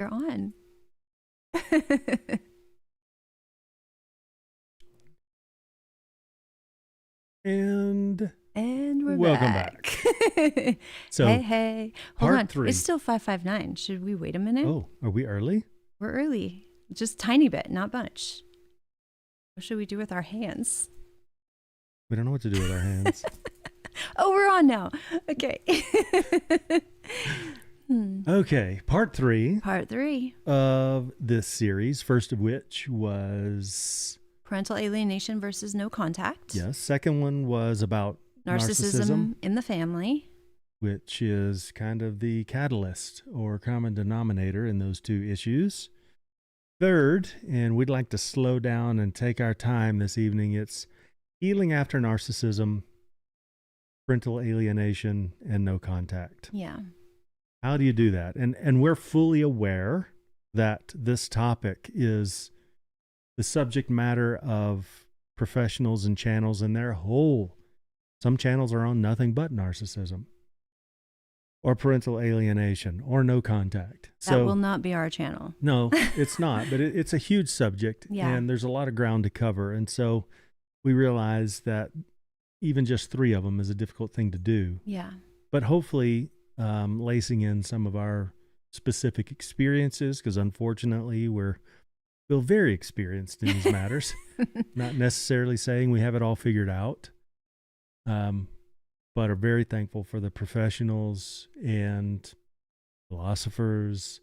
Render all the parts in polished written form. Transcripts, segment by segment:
You're on. And we're welcome back. So, hey. Hold part on. 3. It's still 5:59. Should we wait a minute? Oh, are we early? We're early. Just tiny bit, not much. What should we do with our hands? We don't know what to do with our hands. Oh, we're on now. Okay. Okay, part 3 Part 3. of this series, first of which was... Parental alienation versus no contact. Yes, second one was about narcissism, in the family. which is kind of the catalyst or common denominator in those two issues. Third, and we'd like to slow down and take our time this evening, it's healing after narcissism, parental alienation, and no contact. Yeah. How do you do that? And we're fully aware that this topic is the subject matter of professionals and channels in their whole. Some channels are on nothing but narcissism or parental alienation or no contact. That will not be our channel. No, it's not, but it's a huge subject. Yeah. And there's a lot of ground to cover. And so we realize that even just 3 of them is a difficult thing to do. Yeah. But hopefully lacing in some of our specific experiences, because unfortunately we feel very experienced in these matters. Not necessarily saying we have it all figured out, but are very thankful for the professionals and philosophers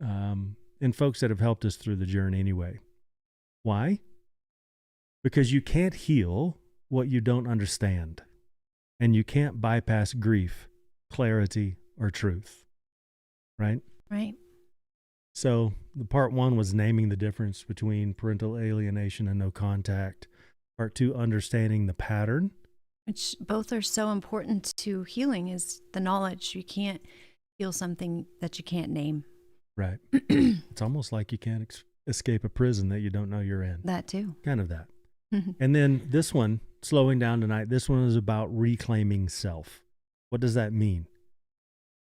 and folks that have helped us through the journey anyway. Why? Because you can't heal what you don't understand, and you can't bypass grief, clarity, or truth, right? Right. So the part 1 was naming the difference between parental alienation and no contact. Part 2, understanding the pattern. Which both are so important to healing, is the knowledge. You can't heal something that you can't name. Right. It's almost like you can't escape a prison that you don't know you're in. That too. Kind of that. And then this one, slowing down tonight, this one is about reclaiming self. What does that mean?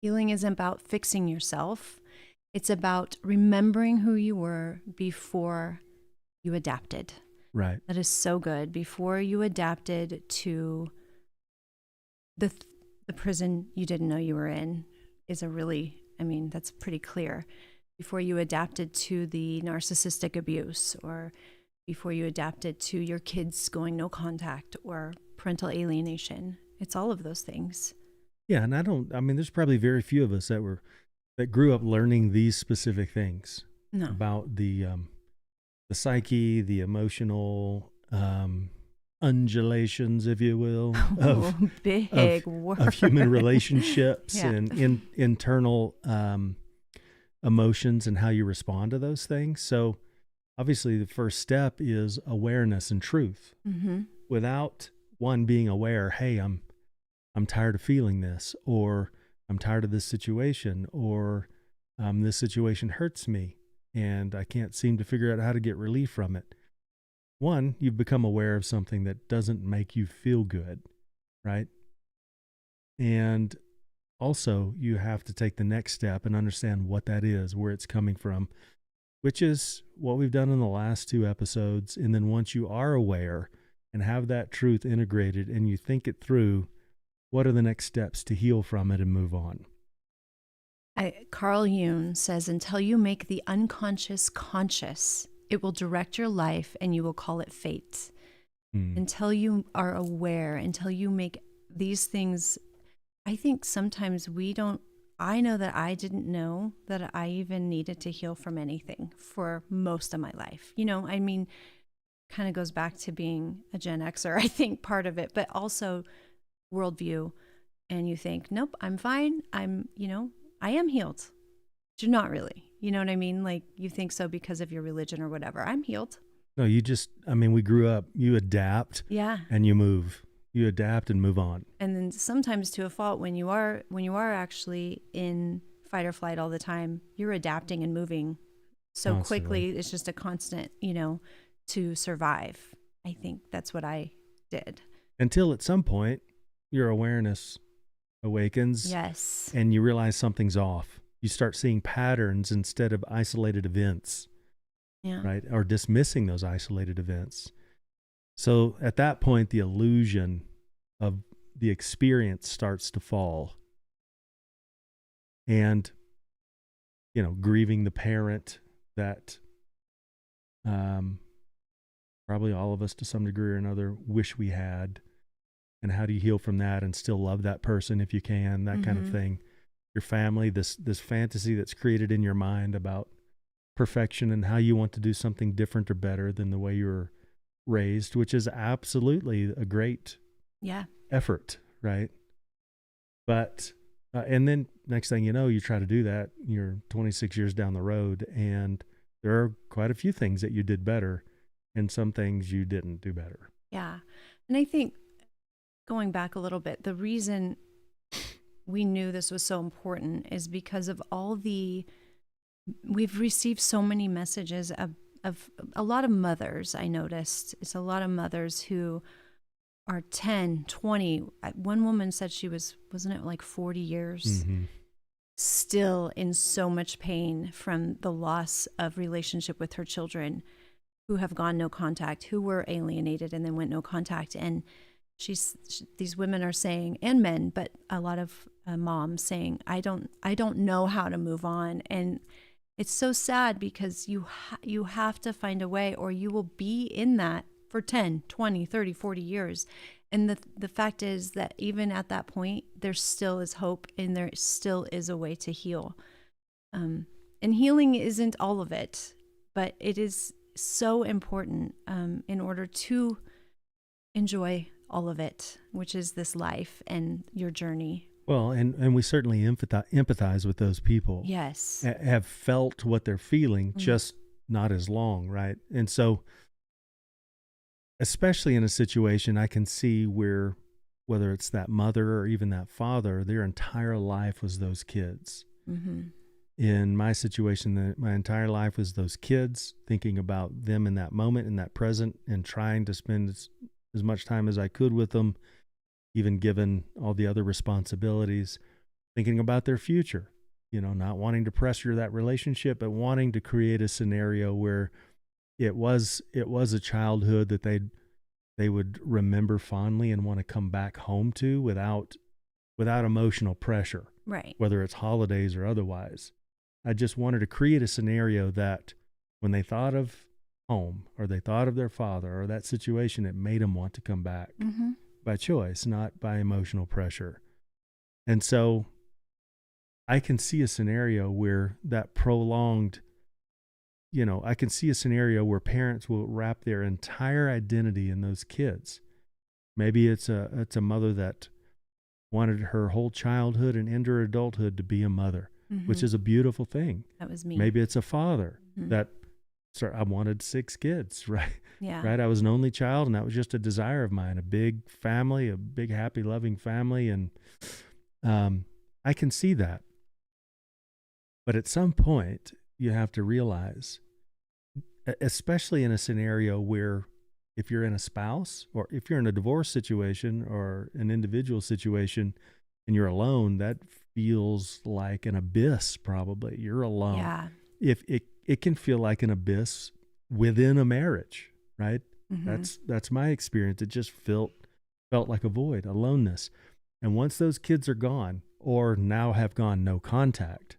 Healing isn't about fixing yourself. It's about remembering who you were before you adapted. Right. That is so good. Before you adapted to the prison you didn't know you were in is that's pretty clear. Before you adapted to the narcissistic abuse, or before you adapted to your kids going no contact or parental alienation. It's all of those things. Yeah, and there's probably very few of us that grew up learning these specific things. No. About the psyche, the emotional undulations, if you will, of human relationships. Yeah. And internal emotions and how you respond to those things. So obviously the first step is awareness and truth. Mm-hmm. Without one being aware, hey, I'm tired of feeling this, or I'm tired of this situation, or this situation hurts me and I can't seem to figure out how to get relief from it. One, you've become aware of something that doesn't make you feel good, right? And also you have to take the next step and understand what that is, where it's coming from, which is what we've done in the last 2 episodes. And then once you are aware and have that truth integrated and you think it through, what are the next steps to heal from it and move on? Carl Jung says, until you make the unconscious conscious, it will direct your life and you will call it fate. Until you are aware, until you make these things, I think sometimes I know that I didn't know that I even needed to heal from anything for most of my life. Kind of goes back to being a Gen Xer, I think, part of it, but also worldview. And you think, nope, I'm fine. I am healed. But you're not really. You know what I mean? Like, you think so because of your religion or whatever. I'm healed. No, we grew up, you adapt. Yeah. And you move. You adapt and move on. And then sometimes to a fault, when you are actually in fight or flight all the time, you're adapting and moving so Constantly. quickly. It's just a constant, to survive. I think that's what I did. Until at some point, your awareness awakens. Yes. And you realize something's off. you start seeing patterns instead of isolated events, Yeah. right? Or dismissing those isolated events. So at that point, the illusion of the experience starts to fall. And, grieving the parent that probably all of us to some degree or another wish we had. And how do you heal from that and still love that person if you can, that kind of thing. Your family, this fantasy that's created in your mind about perfection and how you want to do something different or better than the way you were raised, which is absolutely a great effort, right? But, and then next thing you know, you try to do that, you're 26 years down the road, and there are quite a few things that you did better and some things you didn't do better. Yeah. And I think going back a little bit, the reason we knew this was so important is because of we've received so many messages of a lot of mothers. I noticed it's a lot of mothers who are 10, 20. One woman said she wasn't it like 40 years, still in so much pain from the loss of relationship with her children, who have gone no contact, who were alienated and then went no contact. And these women are saying, and men, but a lot of moms saying, I don't know how to move on. And it's so sad because you have to find a way, or you will be in that for 10, 20, 30, 40 years. And the fact is that even at that point, there still is hope and there still is a way to heal. And healing isn't all of it, but it is so important in order to enjoy all of it, which is this life and your journey. Well, and we certainly empathize with those people. Yes. Have felt what they're feeling, just not as long, right? And so, especially in a situation, I can see where, whether it's that mother or even that father, their entire life was those kids. In my situation, my entire life was those kids, thinking about them in that moment, in that present, and trying to spend as much time as I could with them, even given all the other responsibilities, thinking about their future, not wanting to pressure that relationship, but wanting to create a scenario where it was a childhood that they would remember fondly and want to come back home to without emotional pressure, right? Whether it's holidays or otherwise. I just wanted to create a scenario that when they thought of home or they thought of their father or that situation, it made them want to come back by choice, not by emotional pressure. And so I can see a scenario where that prolonged, I can see a scenario where parents will wrap their entire identity in those kids. Maybe it's a mother that wanted her whole childhood and into her adulthood to be a mother, which is a beautiful thing. That was me. Maybe it's a father that, I wanted 6 kids, right? Yeah. Right. I was an only child, and that was just a desire of mine, a big family, a big, happy, loving family. And I can see that. But at some point, you have to realize, especially in a scenario where if you're in a spouse or if you're in a divorce situation or an individual situation and you're alone, that feels like an abyss. Probably you're alone. Yeah. If it can feel like an abyss within a marriage, right? That's my experience. It just felt like a void, aloneness. And once those kids are gone or now have gone no contact,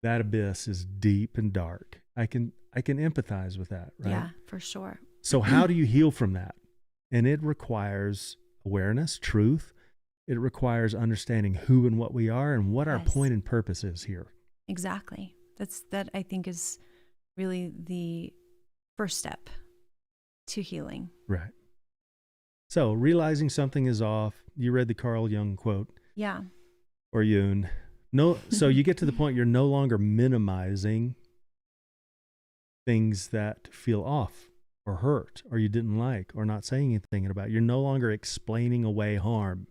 that abyss is deep and dark. I can empathize with that, right? Yeah, for sure. So how do you heal from that? And it requires awareness, truth. It requires understanding who and what we are and what our point and purpose is here. Exactly. That I think is really the first step to healing. Right. So realizing something is off. You read the Carl Jung quote. Yeah. Or Jung. No, so you get to the point you're no longer minimizing things that feel off or hurt or you didn't like or not saying anything about. You're no longer explaining away harm.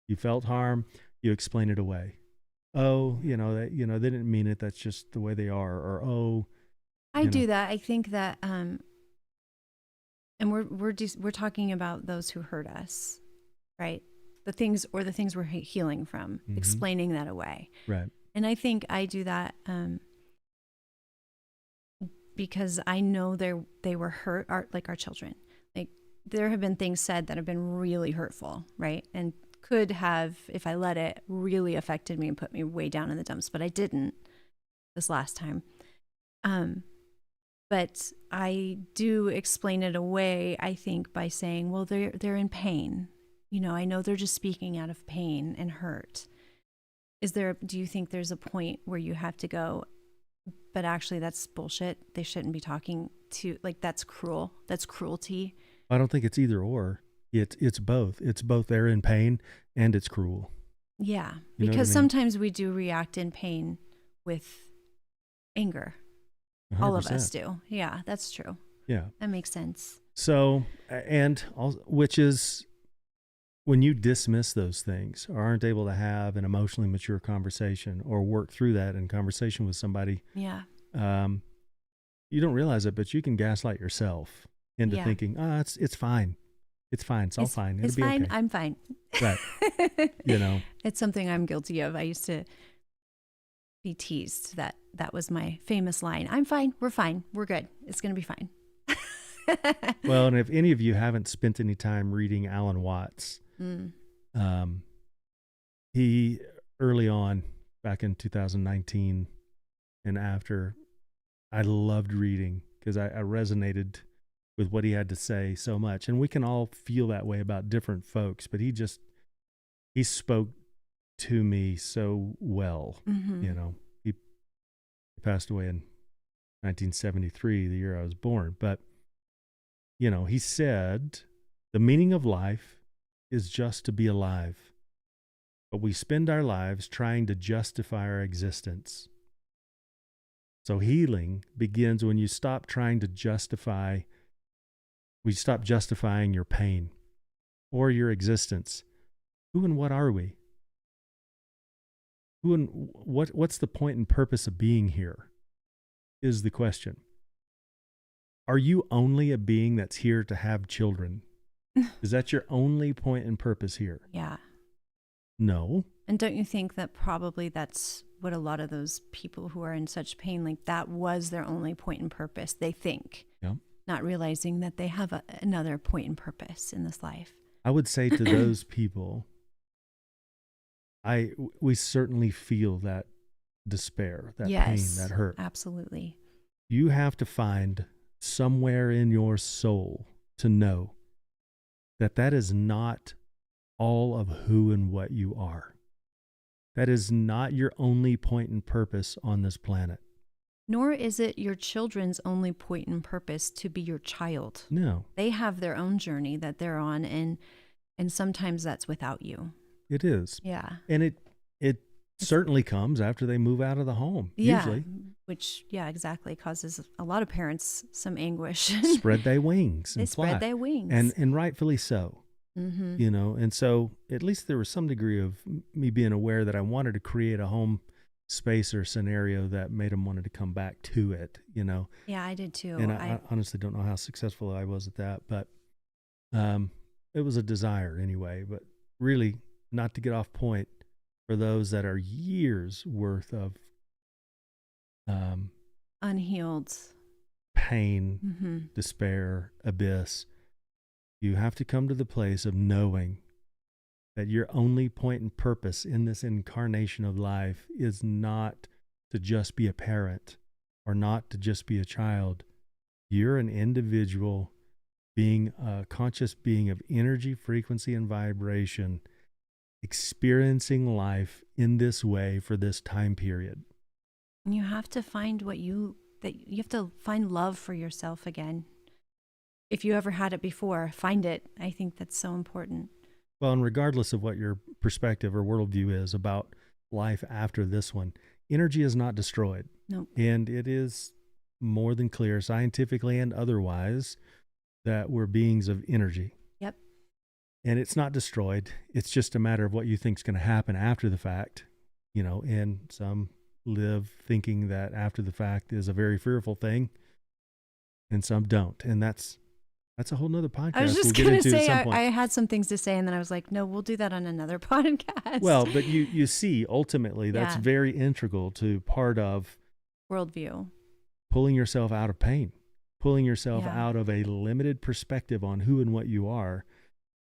You felt harm, you explain it away. Oh, they didn't mean it. That's just the way they are. Or I do that. I think that, and we're talking about those who hurt us, right? The things we're healing from, explaining that away. Right. And I think I do that because I know they were hurt, like our children. Like there have been things said that have been really hurtful, right? And could have, if I let it, really affected me and put me way down in the dumps, but I didn't this last time. But I do explain it away, I think, by saying, well, they're in pain. You know, I know they're just speaking out of pain and hurt. Do you think there's a point where you have to go, but actually that's bullshit. They shouldn't be talking to, like, that's cruel. That's cruelty. I don't think it's either or. It's both. It's both they're in pain and it's cruel. Yeah. You know because what I mean? sometimes we do react in pain with anger. 100%. All of us do. Yeah, that's true. Yeah. That makes sense. So, and also, which is when you dismiss those things or aren't able to have an emotionally mature conversation or work through that in conversation with somebody, Yeah. you don't realize it, but you can gaslight yourself into Yeah. thinking, it's fine. It's fine. It's all fine. It'll It's be fine. okay. I'm fine. Right. You know, It's something I'm guilty of. I used to be teased that was my famous line. I'm fine. We're fine. We're good. It's going to be fine. well, and if any of you haven't spent any time reading Alan Watts, he early on back in 2019 and after, I loved reading because I resonated with what he had to say so much. And we can all feel that way about different folks, but he spoke to me so well. Mm-hmm. You know, he passed away in 1973, the year I was born. But, you know, he said, the meaning of life is just to be alive. But we spend our lives trying to justify our existence. So healing begins when you stop trying to justify, we stop justifying your pain or your existence. Who and what are we? Who and what's the point and purpose of being here is the question. Are you only a being that's here to have children? Is that your only point and purpose here? Yeah. No. And don't you think that probably that's what a lot of those people who are in such pain, like that was their only point and purpose, they think, Yeah. not realizing that they have another point and purpose in this life. I would say to those people, we certainly feel that despair, that pain, that hurt. Absolutely. You have to find somewhere in your soul to know that is not all of who and what you are. That is not your only point and purpose on this planet. Nor is it your children's only point and purpose to be your child. No. They have their own journey that they're on, and sometimes that's without you. It is. Yeah. And it certainly comes after they move out of the home, yeah, usually. Which, yeah, exactly, causes a lot of parents some anguish. Spread their wings and They fly. spread their wings. And rightfully so. Mm-hmm. You know, and so at least there was some degree of me being aware that I wanted to create a home space or scenario that made them wanted to come back to it, you know. Yeah, I did too. And I honestly don't know how successful I was at that, but it was a desire anyway. But really, not to get off point, for those that are years worth of unhealed pain, despair, abyss, you have to come to the place of knowing that your only point and purpose in this incarnation of life is not to just be a parent or not to just be a child. You're an individual being, a conscious being of energy, frequency, and vibration, experiencing life in this way for this time period. And you have to find you have to find love for yourself again. If you ever had it before, find it. I think that's so important. Well, and regardless of what your perspective or worldview is about life after this one, energy is not destroyed. Nope. And it is more than clear, scientifically and otherwise, that we're beings of energy. Yep. And it's not destroyed. It's just a matter of what you think is going to happen after the fact, you know, and some live thinking that after the fact is a very fearful thing, and some don't. And that's That's a whole nother I was podcast we'll just get going to into at say, some point. I had some things to say, and then I was like, no, we'll do that on another podcast. Well, but you see, ultimately, that's Yeah. very integral to part of Worldview. pulling yourself out of pain, pulling yourself Yeah. out of a limited perspective on who and what you are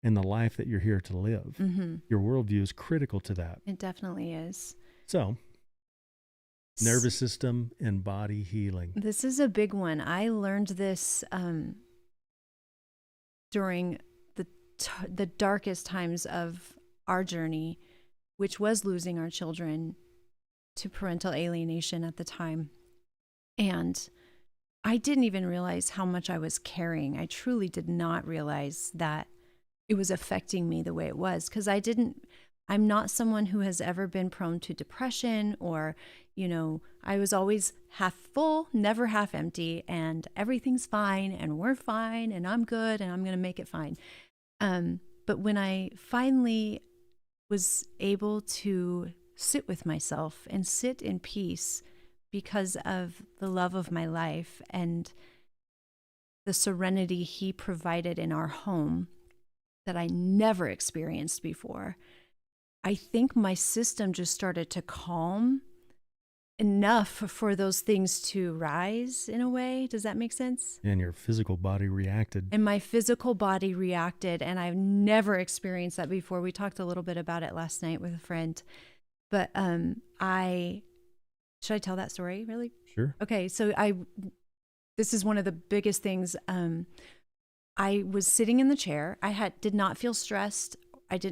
and the life that you're here to live. Mm-hmm. Your worldview is critical to that. It definitely is. So, nervous system and body healing. This is a big one. I learned this during the darkest times of our journey, which was losing our children to parental alienation at the time. And I didn't even realize how much I was carrying. I truly did not realize that it was affecting me the way it was, because I'm not someone who has ever been prone to depression or, I was always half full, never half empty, and everything's fine and we're fine and I'm good and I'm going to make it fine. But when I finally was able to sit with myself and sit in peace because of the love of my life and the serenity he provided in our home that I never experienced before, I think my system just started to calm enough for those things to rise in a way. Does that make sense? And your physical body reacted. And my physical body reacted, and I've never experienced that before. We talked a little bit about it last night with a friend, but should I tell that story really? Sure. Okay, so this is one of the biggest things. I was sitting in the chair. Did not feel stressed.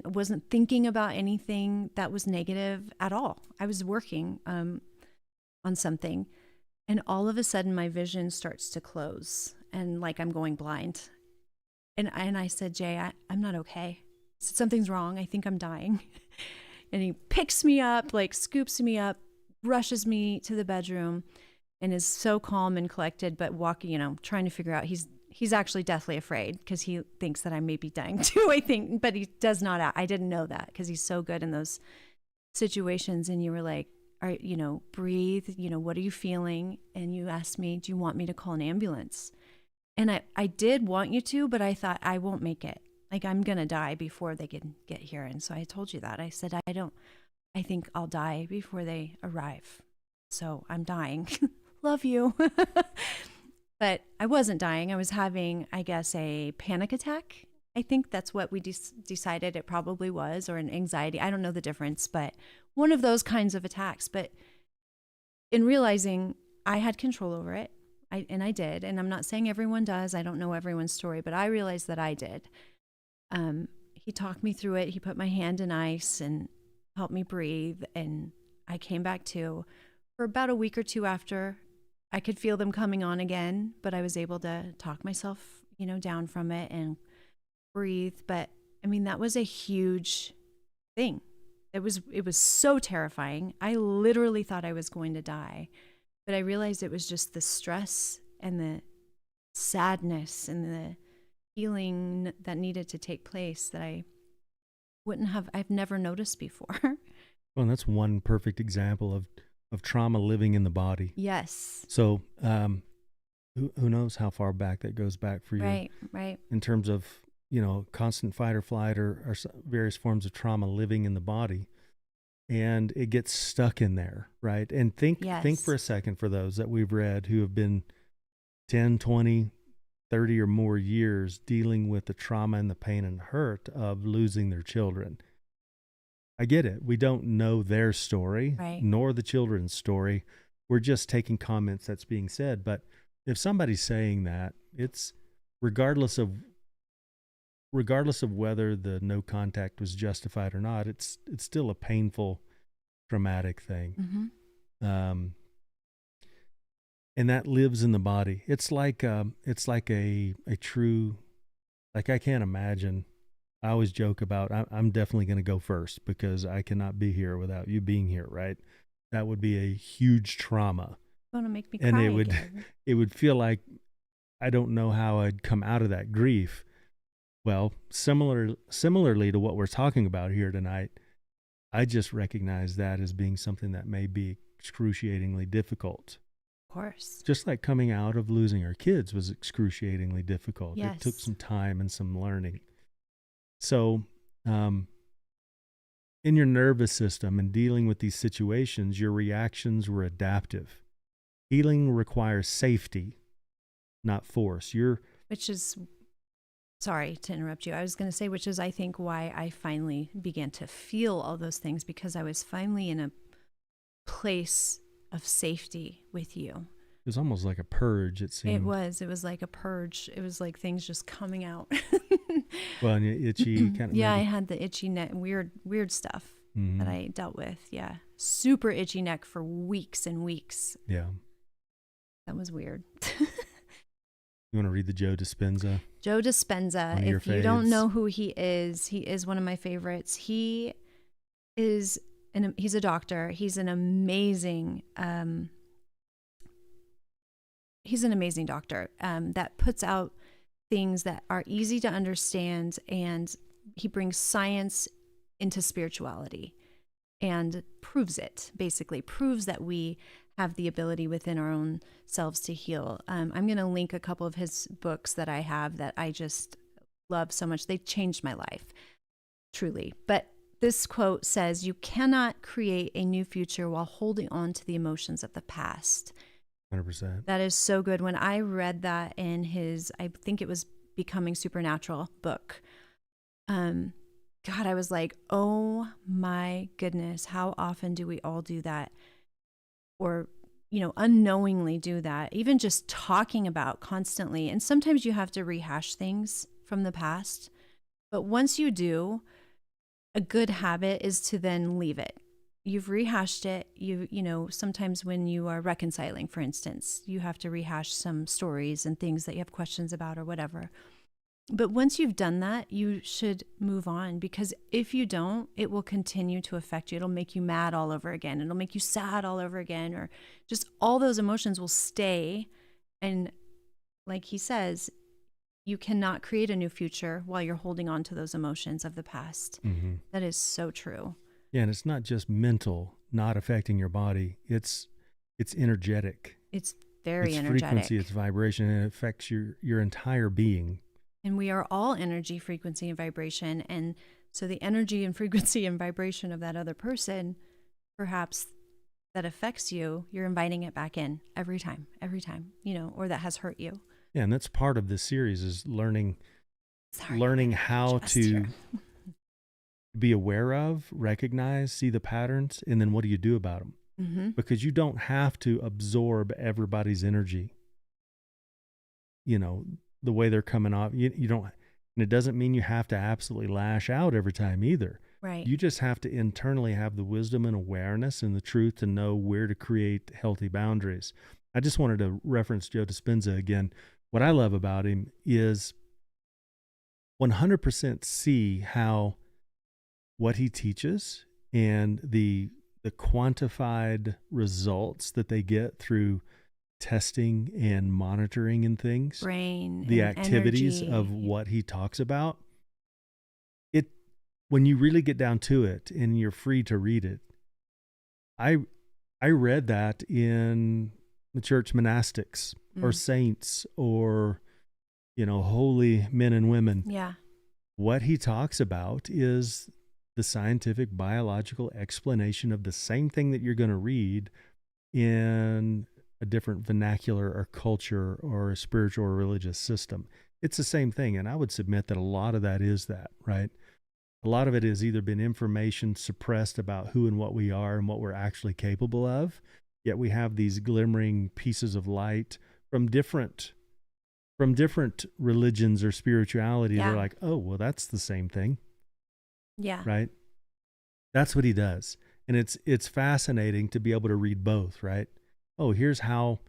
Wasn't thinking about anything that was negative at all. I was working on something, and all of a sudden my vision starts to close, and like I'm going blind. And I said, Jay, I'm not okay. I said, something's wrong. I think I'm dying. And he picks me up, like scoops me up, rushes me to the bedroom, and is so calm and collected, but walking, trying to figure out he's actually deathly afraid because he thinks that I may be dying too, I think, but he does not. I didn't know that because he's so good in those situations. And you were like, breathe, what are you feeling? And you asked me, do you want me to call an ambulance? And I did want you to, but I thought I won't make it. Like, I'm going to die before they can get here. And so I told you that. I said, I think I'll die before they arrive. So I'm dying. Love you. But I wasn't dying. I was having, I guess, a panic attack. I think that's what we decided it probably was, or an anxiety. I don't know the difference, but one of those kinds of attacks. But in realizing I had control over it, I did. And I'm not saying everyone does. I don't know everyone's story, but I realized that I did. He talked me through it. He put my hand in ice and helped me breathe. And I came back to, for about a week or two after, I could feel them coming on again, but I was able to talk myself, down from it and breathe. But I mean, that was a huge thing. It was so terrifying. I literally thought I was going to die, but I realized it was just the stress and the sadness and the healing that needed to take place that I've never noticed before. Well, and that's one perfect example of trauma living in the body. Yes. So, who knows how far back that goes back for you? Right. In terms of, constant fight or flight or various forms of trauma living in the body. And it gets stuck in there, right? And think for a second for those that we've read who have been 10, 20, 30 or more years dealing with the trauma and the pain and hurt of losing their children. I get it. We don't know their story, right, nor the children's story. We're just taking comments that's being said. But if somebody's saying that, it's regardless of whether the no contact was justified or not, it's still a painful, traumatic thing. Mm-hmm. And that lives in the body. It's like a true, like, I can't imagine. I always joke about I'm definitely going to go first because I cannot be here without you being here, right? That would be a huge trauma. You want to make me and cry it would again. It would feel like I don't know how I'd come out of that grief. Well, similarly to what we're talking about here tonight, I just recognize that as being something that may be excruciatingly difficult. Of course. Just like coming out of losing our kids was excruciatingly difficult. Yes. It took some time and some learning. So, in your nervous system and dealing with these situations, your reactions were adaptive. Healing requires safety, not force. Which is, sorry to interrupt you. I was going to say, which is, I think, why I finally began to feel all those things, because I was finally in a place of safety with you. It was almost like a purge, it seemed. It was like a purge. It was like things just coming out. Well, and itchy kind of. Yeah, I had the itchy neck, weird stuff that I dealt with. Yeah. Super itchy neck for weeks and weeks. Yeah. That was weird. You want to read the Joe Dispenza? Joe Dispenza, if you don't know who he is one of my favorites. He's a doctor. He's an amazing doctor that puts out things that are easy to understand, and he brings science into spirituality and proves that we have the ability within our own selves to heal. I'm going to link a couple of his books that I have that I just love so much. They changed my life, truly. But this quote says, "You cannot create a new future while holding on to the emotions of the past." 100%. That is so good. When I read that in his, I think it was Becoming Supernatural book, God, I was like, oh my goodness, how often do we all do that? Or, unknowingly do that, even just talking about constantly. And sometimes you have to rehash things from the past. But once you do, a good habit is to then leave it. You've rehashed it. Sometimes when you are reconciling, for instance, you have to rehash some stories and things that you have questions about or whatever. But once you've done that, you should move on, because if you don't, it will continue to affect you. It'll make you mad all over again. It'll make you sad all over again, or just all those emotions will stay. And like he says, you cannot create a new future while you're holding on to those emotions of the past. Mm-hmm. That is so true. Yeah, and it's not just mental, not affecting your body. It's energetic. It's very energetic. It's frequency, it's vibration, and it affects your entire being. And we are all energy, frequency, and vibration. And so the energy and frequency and vibration of that other person, perhaps that affects you, you're inviting it back in every time, or that has hurt you. Yeah, and that's part of this series is learning how to be aware of, recognize, see the patterns, and then what do you do about them? Mm-hmm. Because you don't have to absorb everybody's energy. The way they're coming off, you don't, and it doesn't mean you have to absolutely lash out every time either. Right. You just have to internally have the wisdom and awareness and the truth to know where to create healthy boundaries. I just wanted to reference Joe Dispenza again. What I love about him is 100% see how what he teaches and the quantified results that they get through testing and monitoring and things, the activities energy of what he talks about, it, when you really get down to it and you're free to read it, I read that in the church monastics or saints or, holy men and women. Yeah. What he talks about is the scientific biological explanation of the same thing that you're going to read in a different vernacular or culture or a spiritual or religious system. It's the same thing. And I would submit that a lot of that is that, right? A lot of it has either been information suppressed about who and what we are and what we're actually capable of. Yet we have these glimmering pieces of light from different religions or spirituality. Yeah. They're like, oh, well, that's the same thing. Yeah. Right. That's what he does. And it's fascinating to be able to read both, right? Oh, here's how,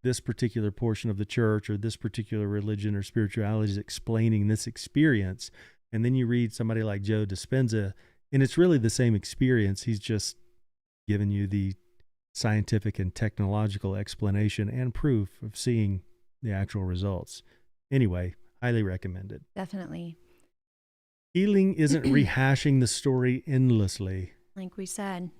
this particular portion of the church or this particular religion or spirituality is explaining this experience. And then you read somebody like Joe Dispenza, and it's really the same experience. He's just given you the scientific and technological explanation and proof of seeing the actual results. Anyway, highly recommended. Definitely. Healing isn't rehashing the story endlessly. Like we said.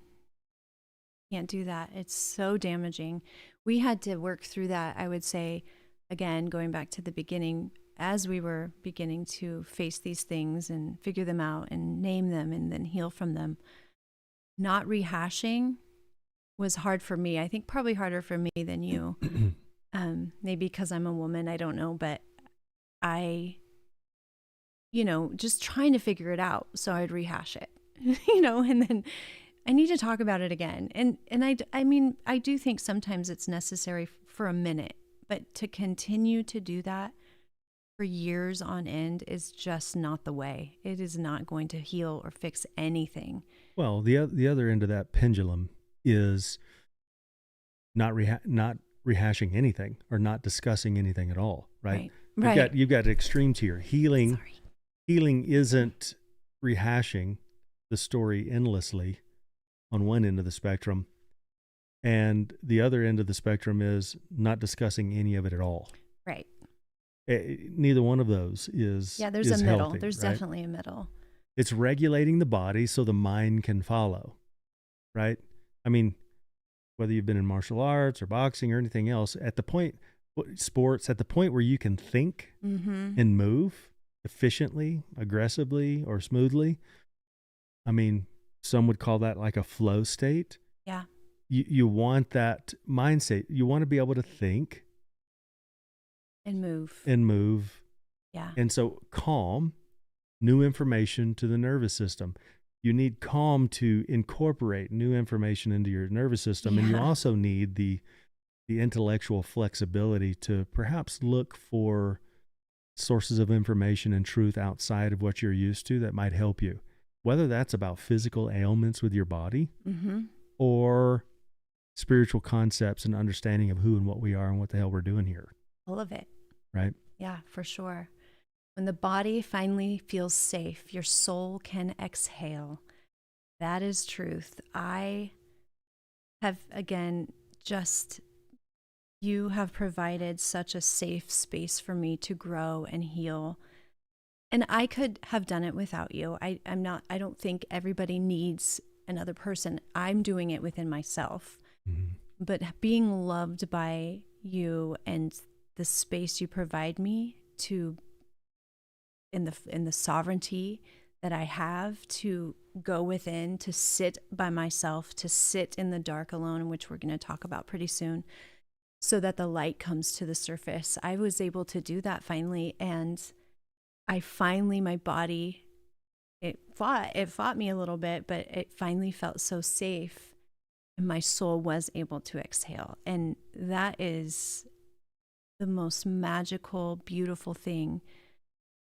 Can't do that. It's so damaging. We had to work through that, I would say, again, going back to the beginning, as we were beginning to face these things and figure them out and name them and then heal from them. Not rehashing was hard for me. I think probably harder for me than you. Maybe because I'm a woman, I don't know, but I, just trying to figure it out. So I'd rehash it, and then I need to talk about it again. And I mean, I do think sometimes it's necessary for a minute, but to continue to do that for years on end is just not the way. It is not going to heal or fix anything. Well, the other end of that pendulum is not rehashing anything or not discussing anything at all, right? You've got extremes here. Healing isn't rehashing the story endlessly on one end of the spectrum, and the other end of the spectrum is not discussing any of it at all. Right. Neither one of those is there's is a middle. healthy, There's right? definitely a middle. It's regulating the body so the mind can follow, right? I mean, whether you've been in martial arts or boxing or anything else, at the point where you can think and move efficiently, aggressively, or smoothly, I mean, some would call that like a flow state. Yeah. You want that mindset. You want to be able to think and move. Yeah. And so calm, new information to the nervous system. You need calm to incorporate new information into your nervous system. Yeah. And you also need the intellectual flexibility to perhaps look for sources of information and truth outside of what you're used to that might help you. Whether that's about physical ailments with your body or spiritual concepts and understanding of who and what we are and what the hell we're doing here. All of it. Right? Yeah, for sure. When the body finally feels safe, your soul can exhale. That is truth. I have, again, you have provided such a safe space for me to grow and heal. And I could have done it without you. I don't think everybody needs another person. I'm doing it within myself. But being loved by you and the space you provide me to in the sovereignty that I have to go within, to sit by myself, to sit in the dark alone, which we're going to talk about pretty soon, so that the light comes to the surface. I was able to do that finally, and my body, it fought me a little bit, but it finally felt so safe, and my soul was able to exhale. And that is the most magical, beautiful thing.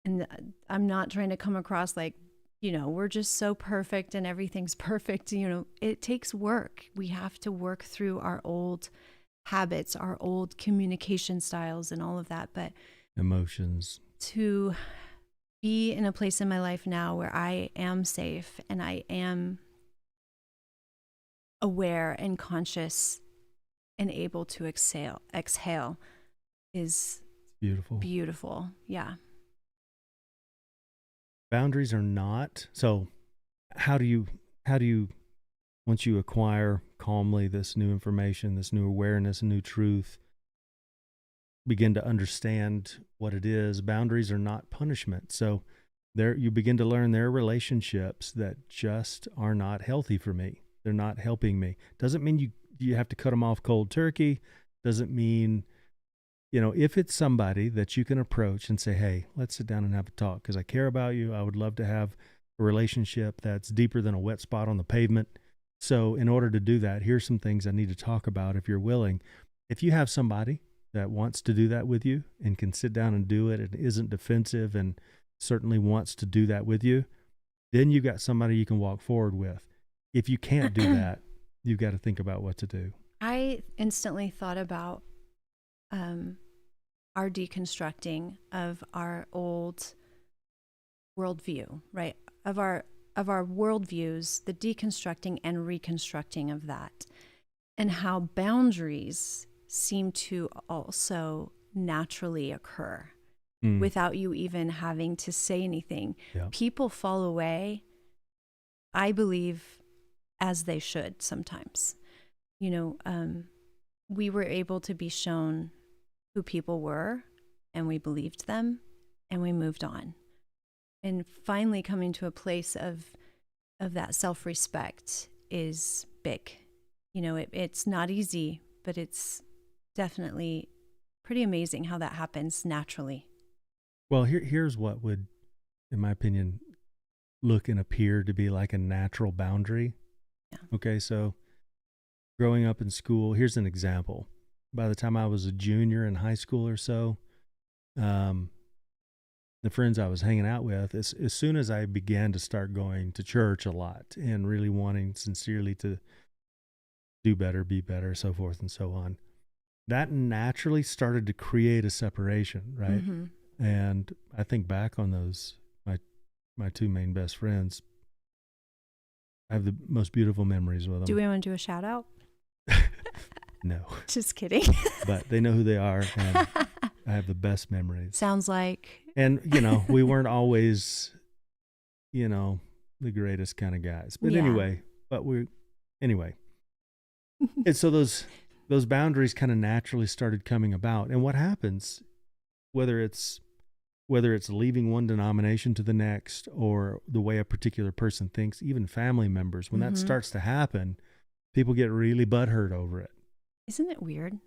And I'm not trying to come across like, we're just so perfect and everything's perfect. It takes work. We have to work through our old habits, our old communication styles and all of that. But emotions. To be in a place in my life now where I am safe and I am aware and conscious and able to exhale is beautiful. Yeah. Boundaries are not. So how do you, once you acquire calmly this new information, this new awareness, new truth, begin to understand what it is? Boundaries are not punishment. So you begin to learn there are relationships that just are not healthy for me. They're not helping me. Doesn't mean you have to cut them off cold turkey. Doesn't mean, if it's somebody that you can approach and say, hey, let's sit down and have a talk because I care about you. I would love to have a relationship that's deeper than a wet spot on the pavement. So in order to do that, here's some things I need to talk about if you're willing. If you have somebody that wants to do that with you and can sit down and do it and isn't defensive and certainly wants to do that with you, then you've got somebody you can walk forward with. If you can't do that, you've got to think about what to do. I instantly thought about our deconstructing of our old worldview, right? Of our worldviews, the deconstructing and reconstructing of that, and how boundaries seem to also naturally occur without you even having to say anything. Yeah. People fall away, I believe, as they should sometimes. we were able to be shown who people were, and we believed them, and we moved on. And finally coming to a place of that self-respect is big. You know, it's not easy, but it's definitely pretty amazing how that happens naturally. Well, here's what would, in my opinion, look and appear to be like a natural boundary. Yeah. Okay, so growing up in school, here's an example. By the time I was a junior in high school or so, the friends I was hanging out with, as soon as I began to start going to church a lot and really wanting sincerely to do better, be better, so forth and so on, that naturally started to create a separation, right? Mm-hmm. And I think back on those, my two main best friends, I have the most beautiful memories with them. Do we want to do a shout out? No. Just kidding. But they know who they are, and I have the best memories. Sounds like. And, we weren't always, the greatest kind of guys. But Yeah. anyway. And so those boundaries kind of naturally started coming about. And what happens, whether it's leaving one denomination to the next, or the way a particular person thinks, even family members, when that starts to happen, people get really butthurt over it. Isn't it weird?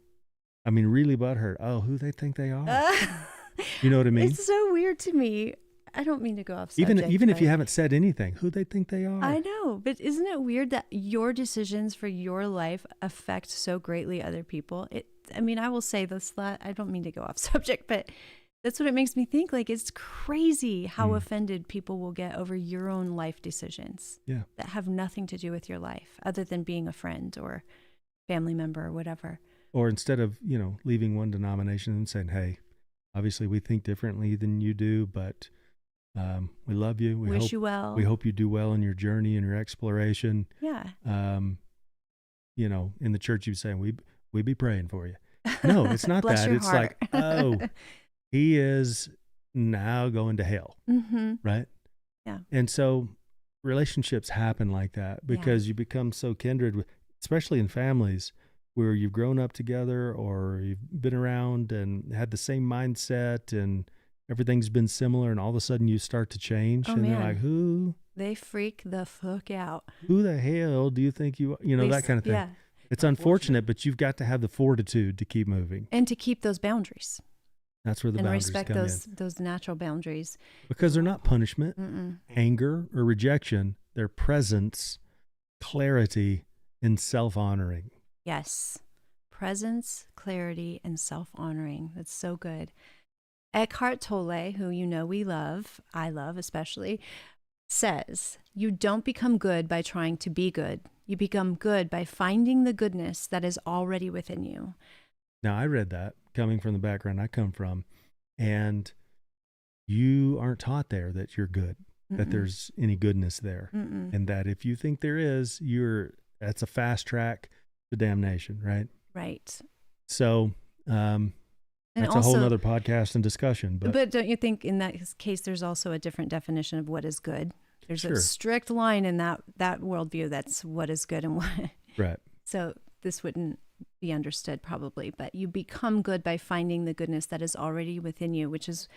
I mean, really butthurt. Oh, who they think they are. You know what I mean? It's so weird to me. I don't mean to go off subject. Even if you haven't said anything, who they think they are. I know, but isn't it weird that your decisions for your life affect so greatly other people? I will say this, I don't mean to go off subject, but that's what it makes me think. Like, it's crazy how offended people will get over your own life decisions that have nothing to do with your life other than being a friend or family member or whatever. Or instead of, leaving one denomination and saying, hey, obviously we think differently than you do, but we love you. We wish you well. We hope you do well in your journey and your exploration. Yeah. In the church you say, we be praying for you. No, it's not Bless that. your It's heart. like, oh, he is now going to hell. Mm-hmm. Right? Yeah. And so relationships happen like that because you become so kindred with, especially in families where you've grown up together or you've been around and had the same mindset and everything's been similar, and all of a sudden you start to change. Oh, and man. they're like, who? They freak the fuck out. Who the hell do you think you are? That kind of thing. Yeah. It's unfortunate, but you've got to have the fortitude to keep moving. And to keep those boundaries. That's where the and boundaries respect come those natural boundaries. Because they're not punishment, anger, or rejection. They're presence, clarity, and self-honoring. Yes. Presence, clarity, and self-honoring. That's so good. Eckhart Tolle, who we love, I love especially, says, you don't become good by trying to be good. You become good by finding the goodness that is already within you. Now, I read that coming from the background I come from, and you aren't taught there that you're good, that there's any goodness there. And that if you think there is, that's a fast track to damnation, right? Right. So that's a whole nother podcast and discussion. But don't you think in that case, there's also a different definition of what is good? There's a strict line in that worldview. That's what is good and what. Right. So this wouldn't be understood probably, but you become good by finding the goodness that is already within you, which is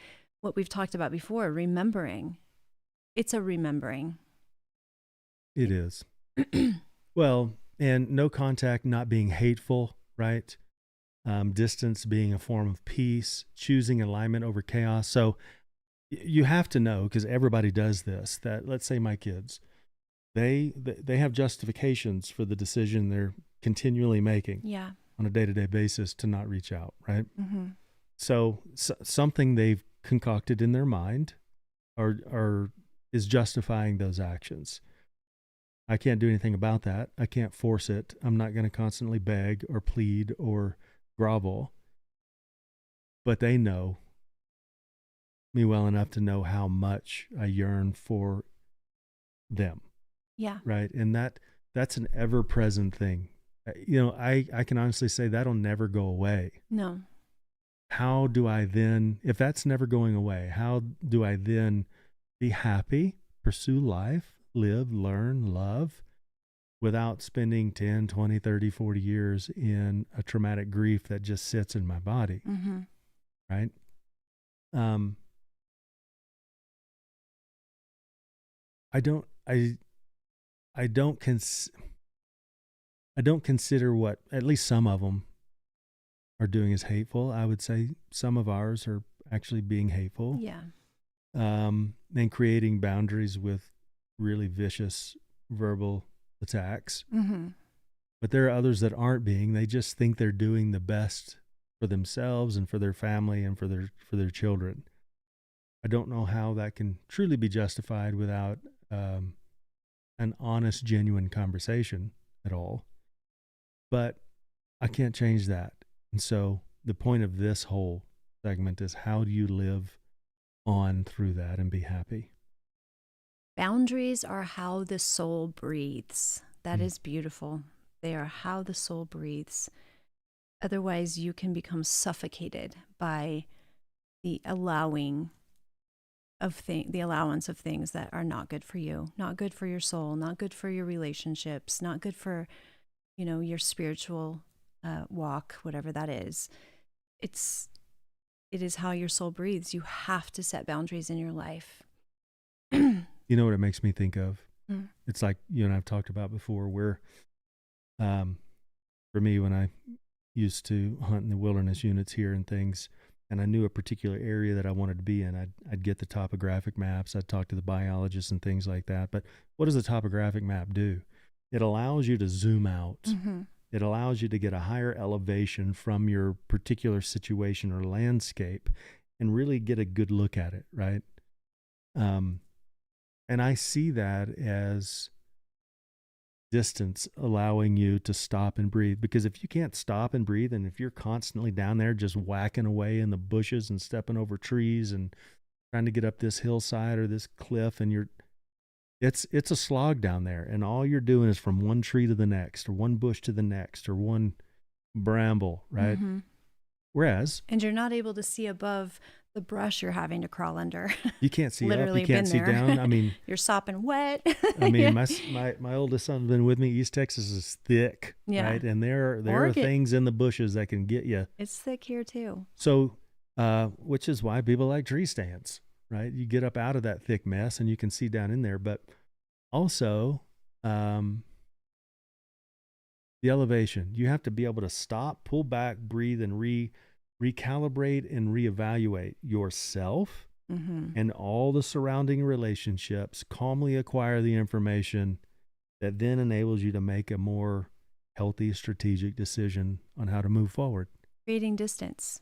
what we've talked about before, remembering. It's a remembering. It is. Well, and no contact not being hateful, right? Distance being a form of peace, choosing alignment over chaos. So you have to know, because everybody does this, that let's say my kids, they have justifications for the decision they're continually making on a day-to-day basis to not reach out, right? So something they've concocted in their mind or is justifying those actions. I can't do anything about that. I can't force it. I'm not going to constantly beg or plead or grovel. But they know me well enough to know how much I yearn for them. Yeah. Right. And that's an ever-present thing. I can honestly say that'll never go away. No. How do I then, if that's never going away, how do I then be happy, pursue life, live, learn, love without spending 10, 20, 30, 40 years in a traumatic grief that just sits in my body. Mm-hmm. Right? I don't consider what at least some of them are doing as hateful. I would say some of ours are actually being hateful. Yeah. And creating boundaries with really vicious verbal attacks. Mm-hmm. But there are others that aren't being. They just think they're doing the best for themselves and for their family and for their children. I don't know how that can truly be justified without an honest, genuine conversation at all. But I can't change that. And so the point of this whole segment is, how do you live on through that and be happy? Boundaries are how the soul breathes. That is beautiful. They are how the soul breathes. Otherwise, you can become suffocated by the allowance of things that are not good for you, not good for your soul, not good for your relationships, not good for, your spiritual walk, whatever that is. It is how your soul breathes. You have to set boundaries in your life. You know what it makes me think of? Mm. It's like you and I've talked about before, where for me, when I used to hunt in the wilderness units here and things, and I knew a particular area that I wanted to be in, I'd get the topographic maps. I'd talk to the biologists and things like that. But what does the topographic map do? It allows you to zoom out. Mm-hmm. It allows you to get a higher elevation from your particular situation or landscape and really get a good look at it, right? And I see that as distance allowing you to stop and breathe. Because if you can't stop and breathe, and if you're constantly down there just whacking away in the bushes and stepping over trees and trying to get up this hillside or this cliff, and it's a slog down there, and all you're doing is from one tree to the next, or one bush to the next, or one bramble, right? Mm-hmm. Whereas, and you're not able to see above the brush you're having to crawl under. you can't see Literally up, you can't see down. I mean, you're sopping wet. I mean, Yeah. my oldest son's been with me. East Texas is thick, Yeah. right? And there are things in the bushes that can get you. It's thick here too. So, which is why people like tree stands, right? You get up out of that thick mess and you can see down in there. But also, the elevation. You have to be able to stop, pull back, breathe, and recalibrate and reevaluate yourself and all the surrounding relationships, calmly acquire the information that then enables you to make a more healthy, strategic decision on how to move forward. Creating distance.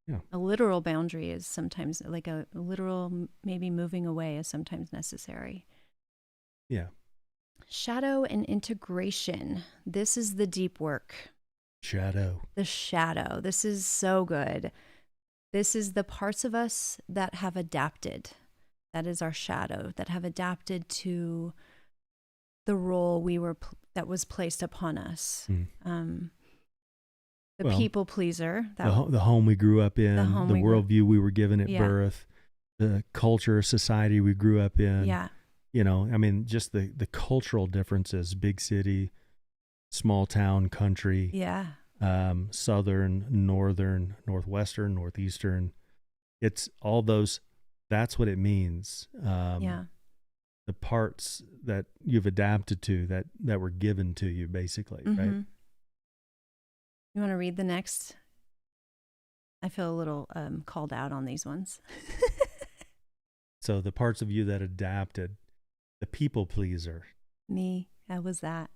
Yeah. A literal boundary is sometimes, like a literal, maybe moving away is sometimes necessary. Yeah. Shadow and integration. This is the deep work. Shadow. The shadow. This is so good. This is the parts of us that have adapted. That is our shadow, that have adapted to the role that was placed upon us. The people pleaser. The home we grew up in, the worldview we were given at birth, the culture, society we grew up in. Yeah. I mean, just the cultural differences, big city, small town, country. Yeah. Southern, northern, northwestern, northeastern. It's all those. That's what it means. The parts that you've adapted to, that were given to you, basically, right? You want to read the next? I feel a little called out on these ones. So the parts of you that adapted, the people pleaser. Me, how was that?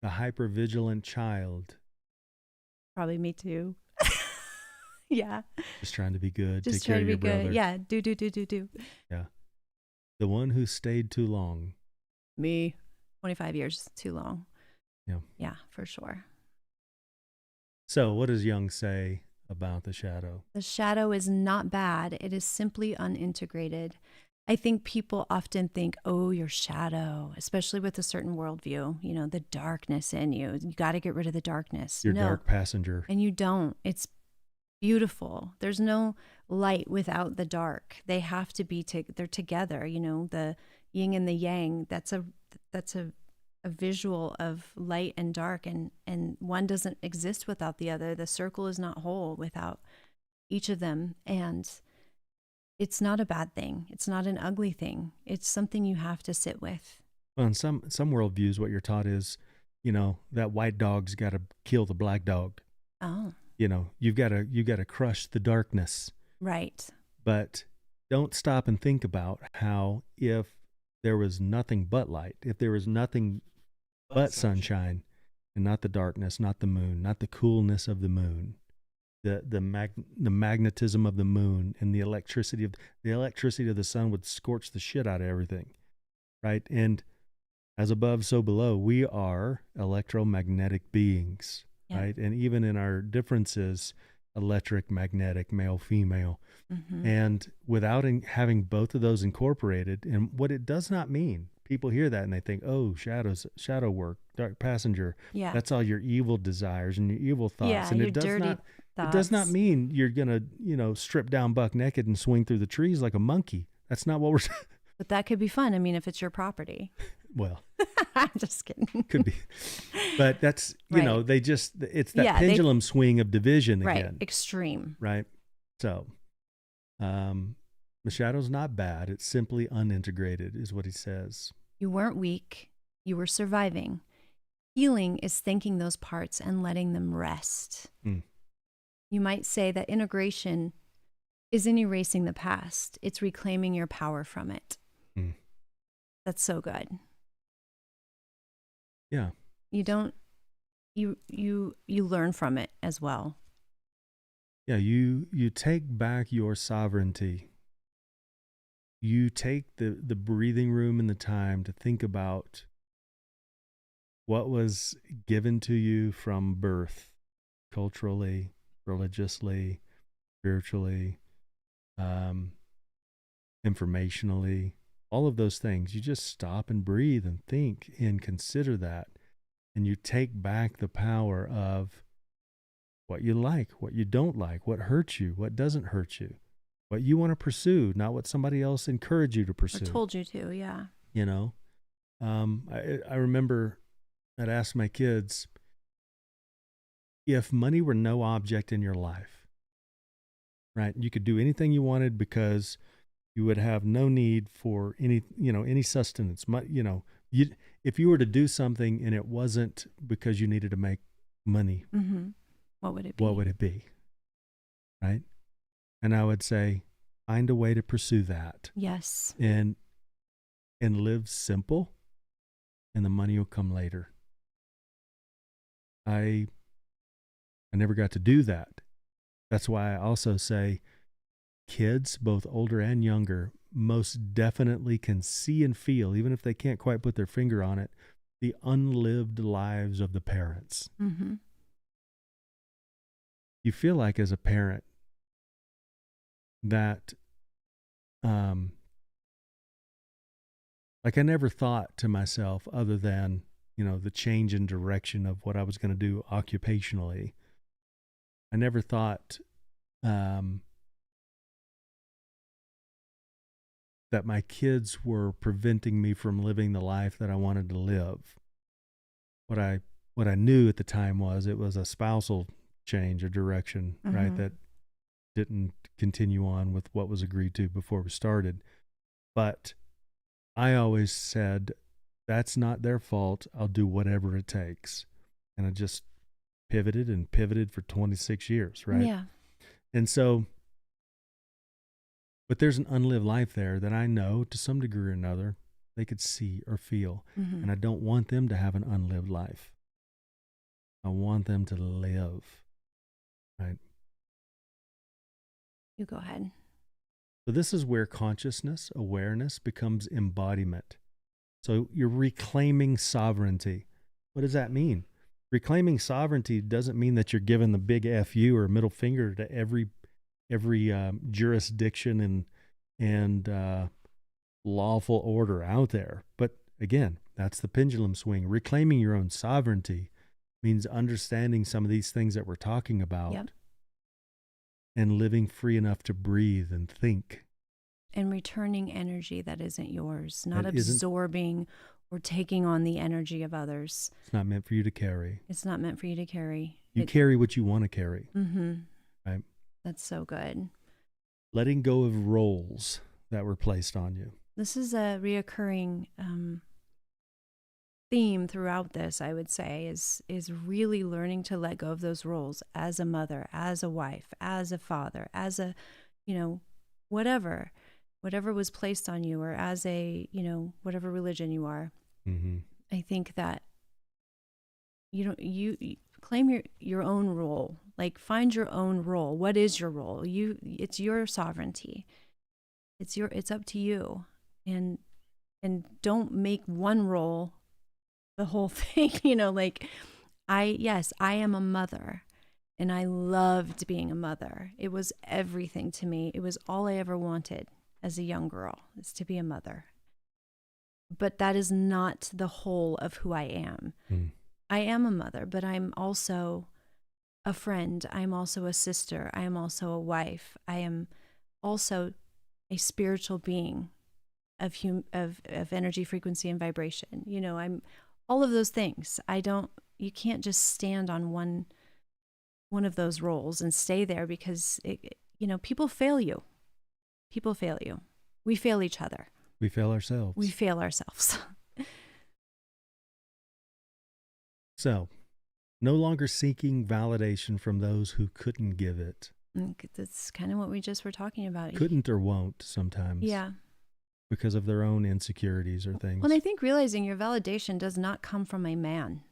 The hypervigilant child. Probably me too. Yeah. Just trying to be good. Just take care of your brother. Good. Yeah. Do. Yeah. The one who stayed too long. Me. 25 years too long. Yeah. Yeah, for sure. So what does Jung say about the shadow? The shadow is not bad. It is simply unintegrated. I think people often think, oh, your shadow, especially with a certain worldview, the darkness in you. You got to get rid of the darkness. Your dark passenger. And you don't. It's beautiful. There's no light without the dark. They have to be, they're together, the yin and the yang. That's a a visual of light and dark, and one doesn't exist without the other. The circle is not whole without each of them. And it's not a bad thing. It's not an ugly thing. It's something you have to sit with. Well, in some worldviews, what you're taught is, that white dog's got to kill the black dog. Oh. You've got to crush the darkness. Right. But don't stop and think about how if there was nothing but light, if there was nothing but sunshine, and not the darkness, not the moon, not the coolness of the moon, the magnetism of the moon, and the electricity of the sun would scorch the shit out of everything, right? And as above, so below, we are electromagnetic beings, right? And even in our differences, electric, magnetic, male, female, and without having both of those incorporated, and what it does not mean. People hear that and they think, oh, shadow work, dark passenger. Yeah. That's all your evil desires and your evil thoughts. Yeah, and your it does dirty not thoughts. It does not mean you're gonna, strip down buck naked and swing through the trees like a monkey. That's not what we're saying. But that could be fun. I mean, if it's your property. Well, I'm just kidding. Could be. But that's, it's that pendulum swing of division again. Right. Extreme. Right. So, the shadow's not bad. It's simply unintegrated, is what he says. You weren't weak. You were surviving. Healing is thanking those parts and letting them rest. You might say that integration isn't erasing the past. It's reclaiming your power from it. That's so good. Yeah. You learn from it as well. Yeah, you take back your sovereignty. You take the breathing room and the time to think about what was given to you from birth, culturally, religiously, spiritually, informationally, all of those things. You just stop and breathe and think and consider that. And you take back the power of what you like, what you don't like, what hurts you, what doesn't hurt you, what you want to pursue, not what somebody else encouraged you to pursue. Or told you to, yeah. I remember I'd ask my kids, if money were no object in your life, right? You could do anything you wanted because you would have no need for any sustenance. If you were to do something and it wasn't because you needed to make money, what would it be? What would it be? Right? And I would say, find a way to pursue that. Yes. And live simple, and the money will come later. I never got to do that. That's why I also say kids, both older and younger, most definitely can see and feel, even if they can't quite put their finger on it, the unlived lives of the parents. You feel like as a parent that, like I never thought to myself other than, the change in direction of what I was going to do occupationally. I never thought that my kids were preventing me from living the life that I wanted to live. What I knew at the time was it was a spousal change or direction, right? That didn't continue on with what was agreed to before we started. But I always said, that's not their fault. I'll do whatever it takes. And I just pivoted for 26 years, right? Yeah. And so, but there's an unlived life there that I know to some degree or another they could see or feel. And I don't want them to have an unlived life. I want them to live, right? You go ahead. So this is where consciousness, awareness becomes embodiment. So you're reclaiming sovereignty. What does that mean? Reclaiming sovereignty doesn't mean that you're giving the big FU or middle finger to every jurisdiction and lawful order out there. But again, that's the pendulum swing. Reclaiming your own sovereignty means understanding some of these things that we're talking about and living free enough to breathe and think. And returning energy that isn't yours, not absorbing or taking on the energy of others. It's not meant for you to carry. It's not meant for you to carry. You carry what you want to carry. Mm-hmm. Right? That's so good. Letting go of roles that were placed on you. This is a reoccurring theme throughout this, I would say, is really learning to let go of those roles as a mother, as a wife, as a father, as a, whatever was placed on you, or as a, whatever religion you are. Mm-hmm. I think that you claim your own role, like find your own role. What is your role? It's your sovereignty. It's up to you. And don't make one role the whole thing, I am a mother, and I loved being a mother. It was everything to me. It was all I ever wanted as a young girl, is to be a mother. But that is not the whole of who I am. Mm. I am a mother, but I'm also a friend. I'm also a sister. I am also a wife. I am also a spiritual being of energy, frequency, and vibration. I'm all of those things. You can't just stand on one of those roles and stay there, because people fail you. People fail you. We fail each other. We fail ourselves. We fail ourselves. So, no longer seeking validation from those who couldn't give it. That's kind of what we just were talking about. Couldn't or won't sometimes. Yeah. Because of their own insecurities or things. Well, and I think realizing your validation does not come from a man.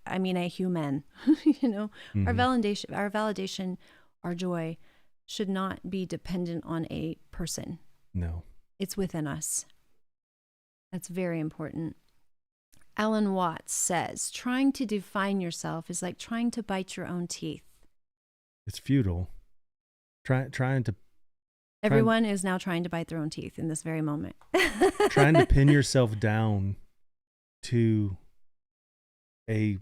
I mean, a human. Mm-hmm. Our validation, our joy should not be dependent on a person. No. It's within us. That's very important. Alan Watts says, trying to define yourself is like trying to bite your own teeth. It's futile. Everyone is now trying to bite their own teeth in this very moment. Trying to pin yourself down to a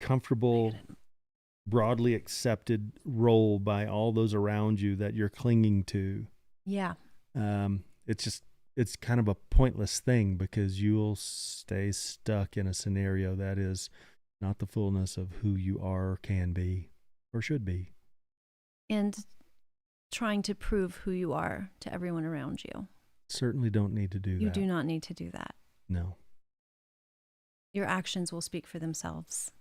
comfortable, broadly accepted role by all those around you that you're clinging to. Yeah. It's kind of a pointless thing, because you'll stay stuck in a scenario that is not the fullness of who you are, or can be, or should be. And trying to prove who you are to everyone around you. Certainly don't need to do that. You do not need to do that. No. Your actions will speak for themselves.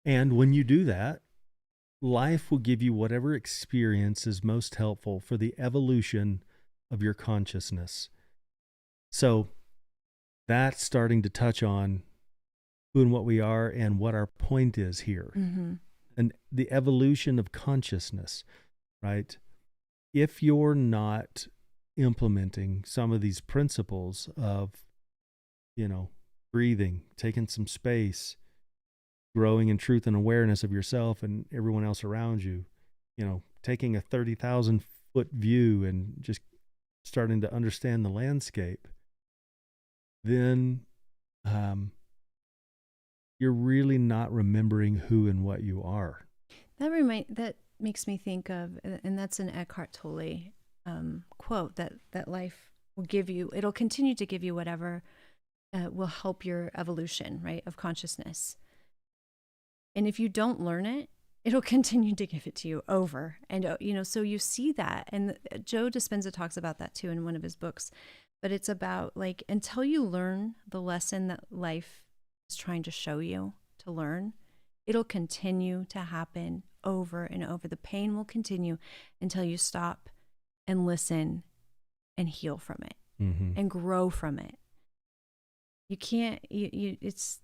And when you do that, life will give you whatever experience is most helpful for the evolution of your consciousness. So that's starting to touch on who and what we are and what our point is here. Mm-hmm. And the evolution of consciousness, right? If you're not implementing some of these principles of, breathing, taking some space, growing in truth and awareness of yourself and everyone else around you, taking a 30,000 foot view and just starting to understand the landscape, then you're really not remembering who and what you are. That makes me think of, and that's an Eckhart Tolle quote, that life will give you, it'll continue to give you whatever will help your evolution, right, of consciousness. And if you don't learn it, it'll continue to give it to you over. And, so you see that. And Joe Dispenza talks about that too in one of his books. But it's about, like, until you learn the lesson that life is trying to show you to learn, it'll continue to happen over and over. The pain will continue until you stop and listen and heal from it, mm-hmm. and grow from it. You can't, it's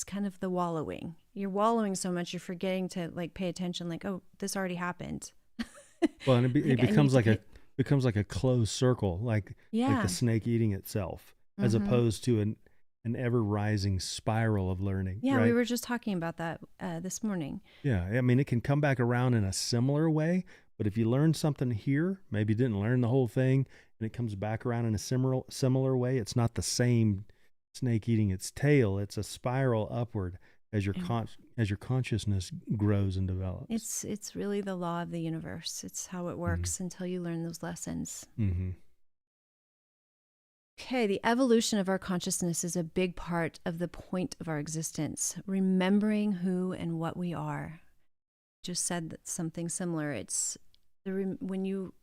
kind of the wallowing. You're wallowing so much, you're forgetting to, like, pay attention, like, oh, this already happened. Well, and it becomes like a closed circle, like the snake eating itself, mm-hmm. as opposed to an ever rising spiral of learning. Yeah, right? We were just talking about that this morning. Yeah, I mean, it can come back around in a similar way, but if you learn something here, maybe you didn't learn the whole thing, and it comes back around in a similar way, it's not the same snake eating its tail. It's a spiral upward as your consciousness grows and develops. It's really the law of the universe. It's how it works, mm-hmm. until you learn those lessons. Mm-hmm. Okay, the evolution of our consciousness is a big part of the point of our existence. Remembering who and what we are. Just said that something similar. It's when you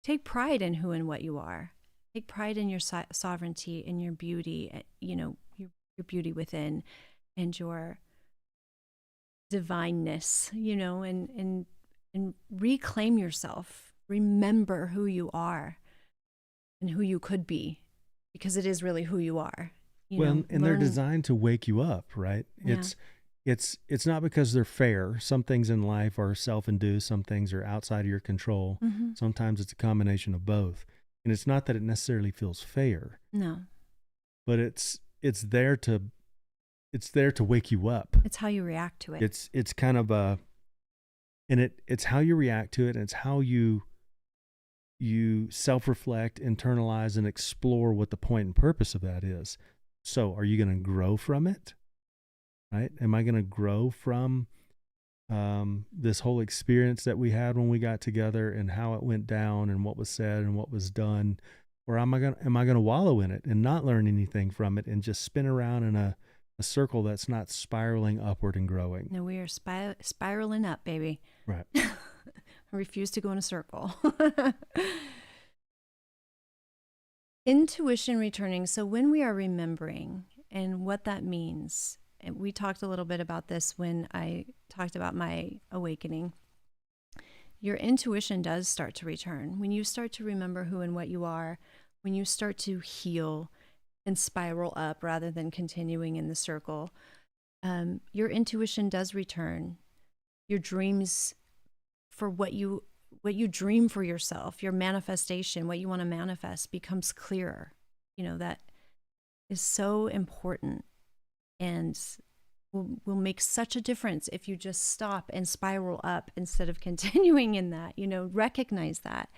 take pride in who and what you are. Take pride in your sovereignty, in your beauty, your beauty within, and your divineness, and reclaim yourself. Remember who you are and who you could be, because it is really who you are. They're designed to wake you up, right? Yeah. It's not because they're fair. Some things in life are self-induced. Some things are outside of your control. Mm-hmm. Sometimes it's a combination of both. And it's not that it necessarily feels fair. No. But it's there to wake you up. It's how you react to it. It's kind of it's how you react to it, and it's how you self-reflect, internalize, and explore what the point and purpose of that is. So are you going to grow from it? Right? Am I going to grow from this whole experience that we had when we got together and how it went down and what was said and what was done? Or am I going to wallow in it and not learn anything from it and just spin around in a circle that's not spiraling upward and growing? No, we are spiraling up, baby. Right. I refuse to go in a circle. Intuition returning. So when we are remembering and what that means, and we talked a little bit about this when I talked about my awakening, your intuition does start to return. When you start to remember who and what you are, when you start to heal and spiral up rather than continuing in the circle, your intuition does return. Your dreams for what you dream for yourself, your manifestation, what you want to manifest becomes clearer. That is so important and will make such a difference if you just stop and spiral up instead of continuing in that. Recognize that.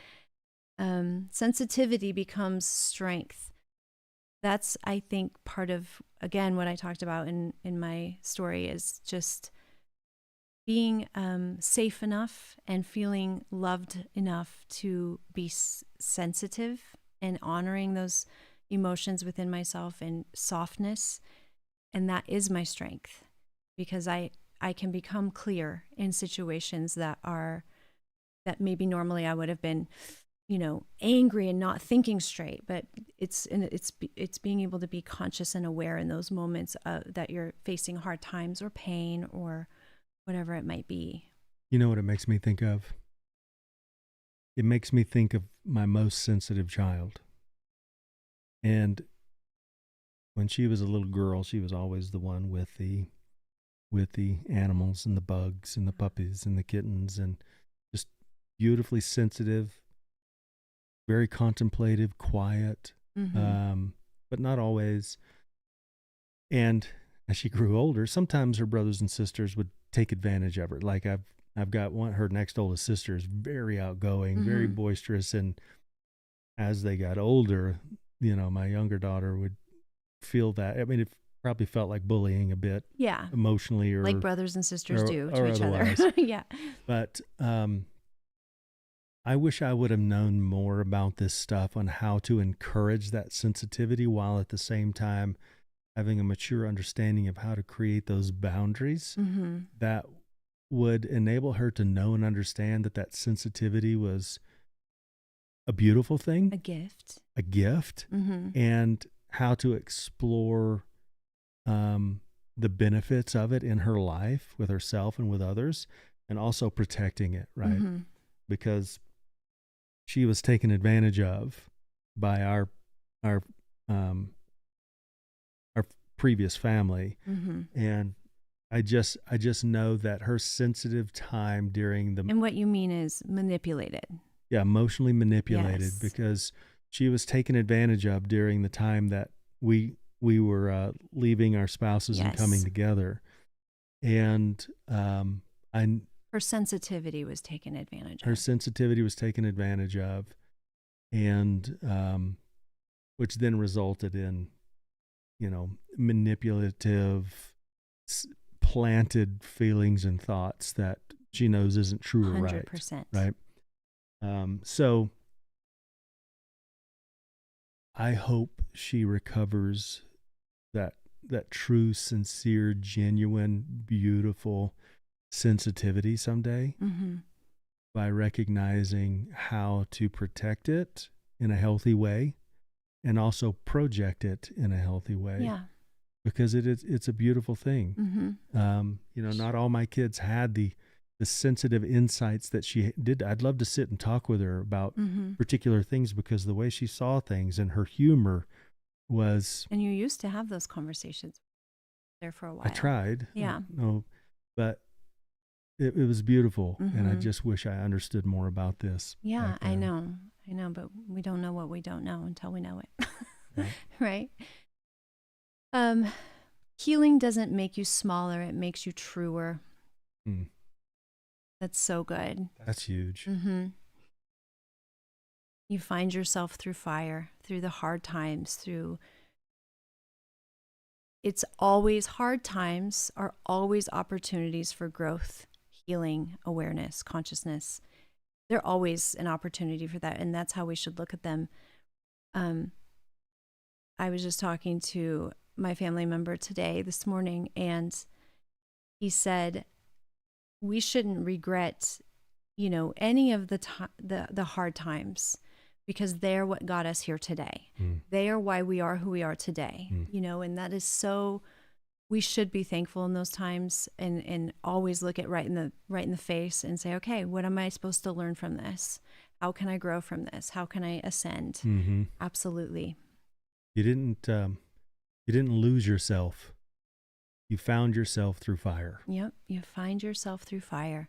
Sensitivity becomes strength. That's, I think, part of, again, what I talked about in my story is just being safe enough and feeling loved enough to be sensitive and honoring those emotions within myself and softness. And that is my strength, because I can become clear in situations that maybe normally I would have been, angry and not thinking straight. But it's being able to be conscious and aware in those moments that you're facing hard times or pain or whatever it might be. You know what it makes me think of? It makes me think of my most sensitive child. And when she was a little girl, she was always the one with the animals and the bugs and the puppies and the kittens, and just beautifully sensitive, very contemplative, quiet, but not always. And as she grew older, sometimes her brothers and sisters would take advantage of her. Like I've got her next oldest sister is very outgoing, very boisterous, and as they got older, my younger daughter would feel that. I mean, it probably felt like bullying a bit, emotionally, or like brothers and sisters do to each otherwise. other. Yeah. But I wish I would have known more about this stuff on how to encourage that sensitivity while at the same time having a mature understanding of how to create those boundaries that would enable her to know and understand that sensitivity was a beautiful thing, a gift, and how to explore the benefits of it in her life with herself and with others, and also protecting it, right? Because she was taken advantage of by our previous family, and I just know that her sensitive time during the and what you mean is manipulated. Yeah, emotionally manipulated, because she was taken advantage of during the time that we were leaving our spouses and coming together, and her sensitivity was taken advantage of. Her sensitivity was taken advantage of, and which then resulted in, manipulative, planted feelings and thoughts that she knows isn't true or 100%. right. So I hope she recovers that true, sincere, genuine, beautiful sensitivity someday Mm-hmm. by recognizing how to protect it in a healthy way and also project it in a healthy way. Yeah. Because it's a beautiful thing. Mm-hmm. Not all my kids had the sensitive insights that she did. I'd love to sit and talk with her about Mm-hmm. particular things because the way she saw things and her humor was. And you used to have those conversations there for a while. I tried. Yeah. No, but it was beautiful, and I Mm-hmm. just wish I understood more about this. Yeah, back I then. know, but we don't know what we don't know until we know it. Right. Right? Healing doesn't make you smaller, it makes you truer. Mm, That's so good. that's huge. Mm-hmm. You find yourself through fire, through the hard times, it's always hard times are always opportunities for growth, healing, awareness, consciousness. They're always an opportunity for that, and that's how we should look at them. I was just talking to my family member this morning, and he said we shouldn't regret, any of the hard times, because they're what got us here today. Mm, They are why we are who we are today. And that is so. We should be thankful in those times, and always look at right in the face and say, okay, what am I supposed to learn from this? How can I grow from this? How can I ascend? mm-hmm. Absolutely. You didn't lose yourself. You found yourself through fire. Yep. You find yourself through fire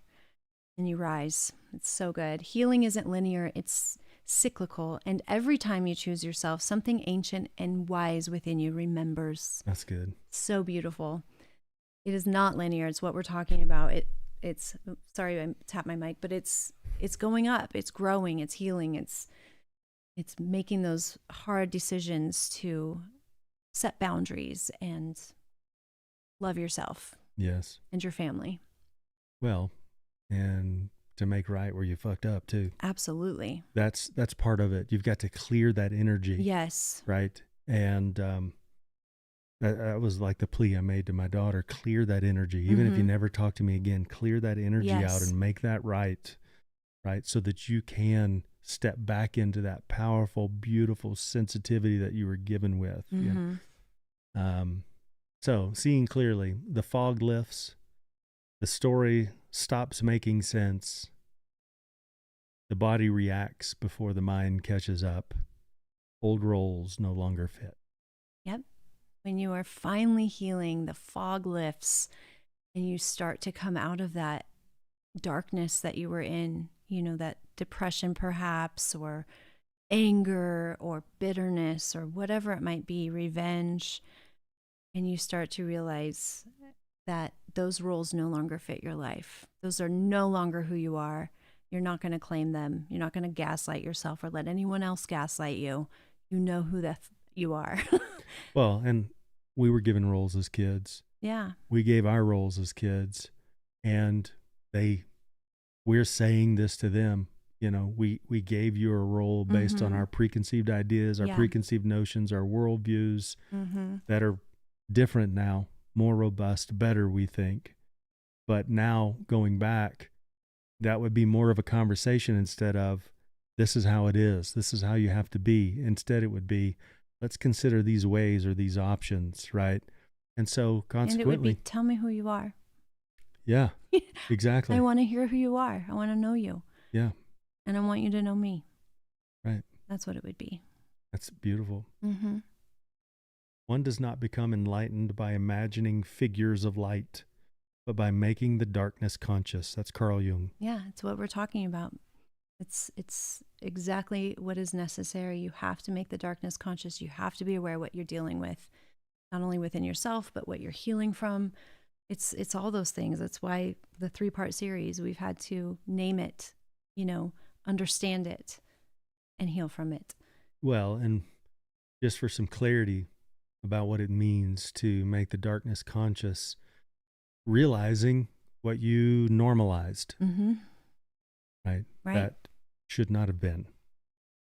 and you rise. It's so good. Healing isn't linear, it's cyclical. And every time you choose yourself, something ancient and wise within you remembers. That's good. So beautiful. It is not linear. It's what we're talking about. It's sorry, I tapped my mic, but it's going up. It's growing. It's healing. It's making those hard decisions to set boundaries and love yourself. Yes. And your family. Well, and to make right where you fucked up too. Absolutely. That's part of it. You've got to clear that energy. Yes. Right. And that was like the plea I made to my daughter: clear that energy. Even if you never talk to me again, clear that energy out and make that right. Right. So that you can step back into that powerful, beautiful sensitivity that you were given with. So seeing clearly, the fog lifts, the story stops making sense, the body reacts before the mind catches up, old roles no longer fit. Yep. When you are finally healing, the fog lifts and you start to come out of that darkness that you were in, that depression perhaps, or anger or bitterness or whatever it might be, revenge. And you start to realize that those roles no longer fit your life. Those are no longer who you are. You're not going to claim them. You're not going to gaslight yourself or let anyone else gaslight you. You know who you are. Well, and we were given roles as kids. Yeah. We gave our roles as kids, and we're saying this to them. We gave you a role based on our preconceived ideas, our preconceived notions, our worldviews that are different now, more robust, better, we think. But now going back, that would be more of a conversation instead of, this is how it is, this is how you have to be. Instead, it would be, let's consider these ways or these options, right? And so consequently, and it would be, tell me who you are. Yeah, exactly. I want to hear who you are. I want to know you. Yeah. And I want you to know me. Right. That's what it would be. That's beautiful. One does not become enlightened by imagining figures of light, but by making the darkness conscious. That's Carl Jung. Yeah, it's what we're talking about. It's exactly what is necessary. You have to make the darkness conscious. You have to be aware of what you're dealing with, not only within yourself, but what you're healing from. It's all those things. That's why the 3-part series, we've had to name it, understand it, and heal from it. Well, and just for some clarity about what it means to make the darkness conscious, realizing what you normalized, right? That should not have been.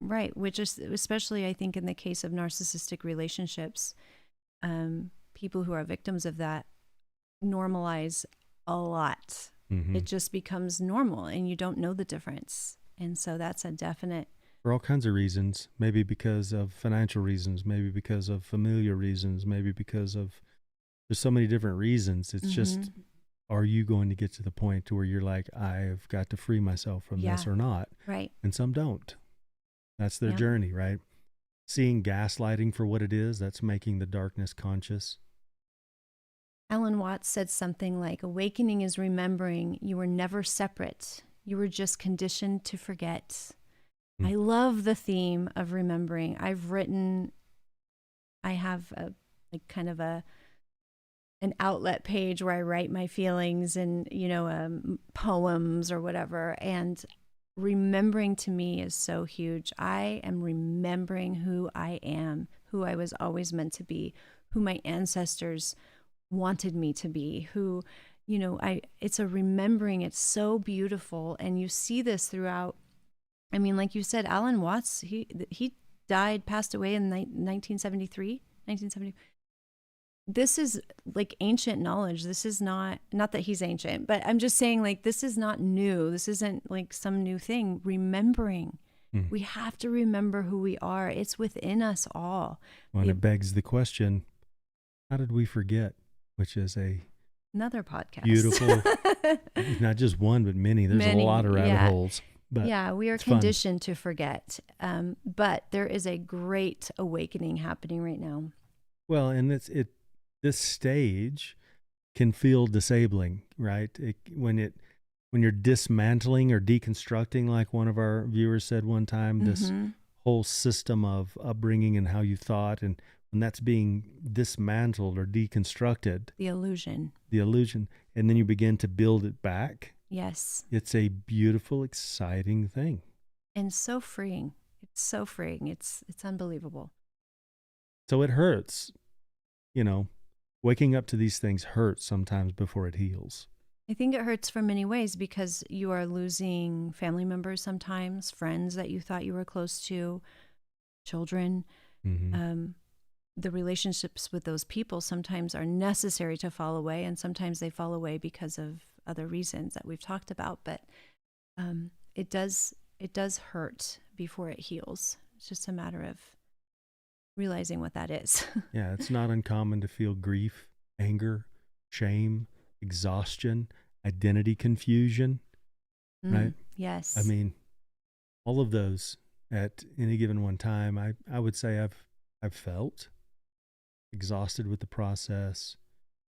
Right. Which is especially, I think, in the case of narcissistic relationships, people who are victims of that normalize a lot. Mm-hmm. It just becomes normal and you don't know the difference. And so that's a definite. For all kinds of reasons, maybe because of financial reasons, maybe because of familiar reasons, maybe because of, there's so many different reasons. It's just, are you going to get to the point to where you're like, I've got to free myself from this or not? Right. And some don't. That's their journey, right? Seeing gaslighting for what it is, that's making the darkness conscious. Alan Watts said something like, awakening is remembering you were never separate. You were just conditioned to forget. I love the theme of remembering. I have an outlet page where I write my feelings and, poems or whatever. And remembering to me is so huge. I am remembering who I am, who I was always meant to be, who my ancestors wanted me to be, who, it's a remembering. It's so beautiful. And you see this throughout. I mean, like you said, Alan Watts, he passed away in 1970. This is like ancient knowledge. This is not that he's ancient, but I'm just saying, like, this is not new. This isn't like some new thing. Remembering. We have to remember who we are. It's within us all. Well, it begs the question, how did we forget? Which is another podcast. Beautiful, not just one, but many. There's a lot of rabbit holes. But we are conditioned to forget. But there is a great awakening happening right now. Well, and this stage can feel disabling, right? When you're dismantling or deconstructing, like one of our viewers said one time, this whole system of upbringing and how you thought, and when that's being dismantled or deconstructed, the illusion, and then you begin to build it back. Yes. It's a beautiful, exciting thing. And so freeing. It's so freeing. It's unbelievable. So it hurts, waking up to these things hurts sometimes before it heals. I think it hurts for many ways because you are losing family members sometimes, friends that you thought you were close to, children. The relationships with those people sometimes are necessary to fall away, and sometimes they fall away because of other reasons that we've talked about. But it does hurt before it heals. It's just a matter of realizing what that is. Yeah, it's not uncommon to feel grief, anger, shame, exhaustion, identity confusion, right? Yes. I mean, all of those at any given one time, I would say I've felt exhausted with the process.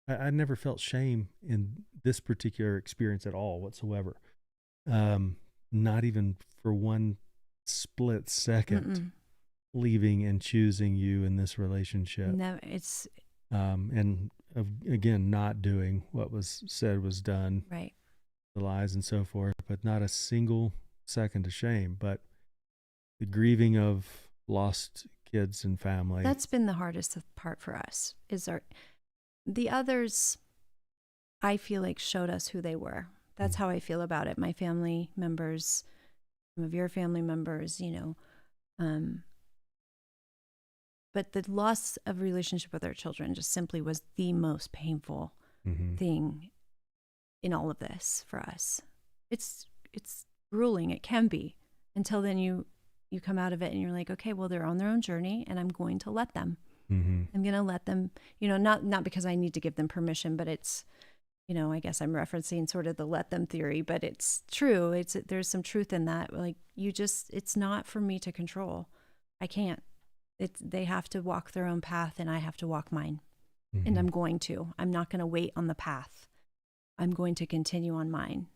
I never felt shame in this particular experience at all whatsoever. Not even for one split second. Leaving and choosing you in this relationship. No, it's and again, not doing what was said was done, right? The lies and so forth, but not a single second of shame. But the grieving of lost kids and family. That's been the hardest part for us. The others, I feel like, showed us who they were. That's how I feel about it. My family members, some of your family members, but the loss of relationship with our children just simply was the most painful thing in all of this for us. It's grueling. It can be, until then you come out of it and you're like, okay, well, they're on their own journey and I'm going to let them. I'm going to let them, not because I need to give them permission, but it's, I guess I'm referencing sort of the let them theory, but it's true. There's some truth in that. Like, it's not for me to control. I can't. They have to walk their own path and I have to walk mine. And I'm not going to wait on the path. I'm going to continue on mine.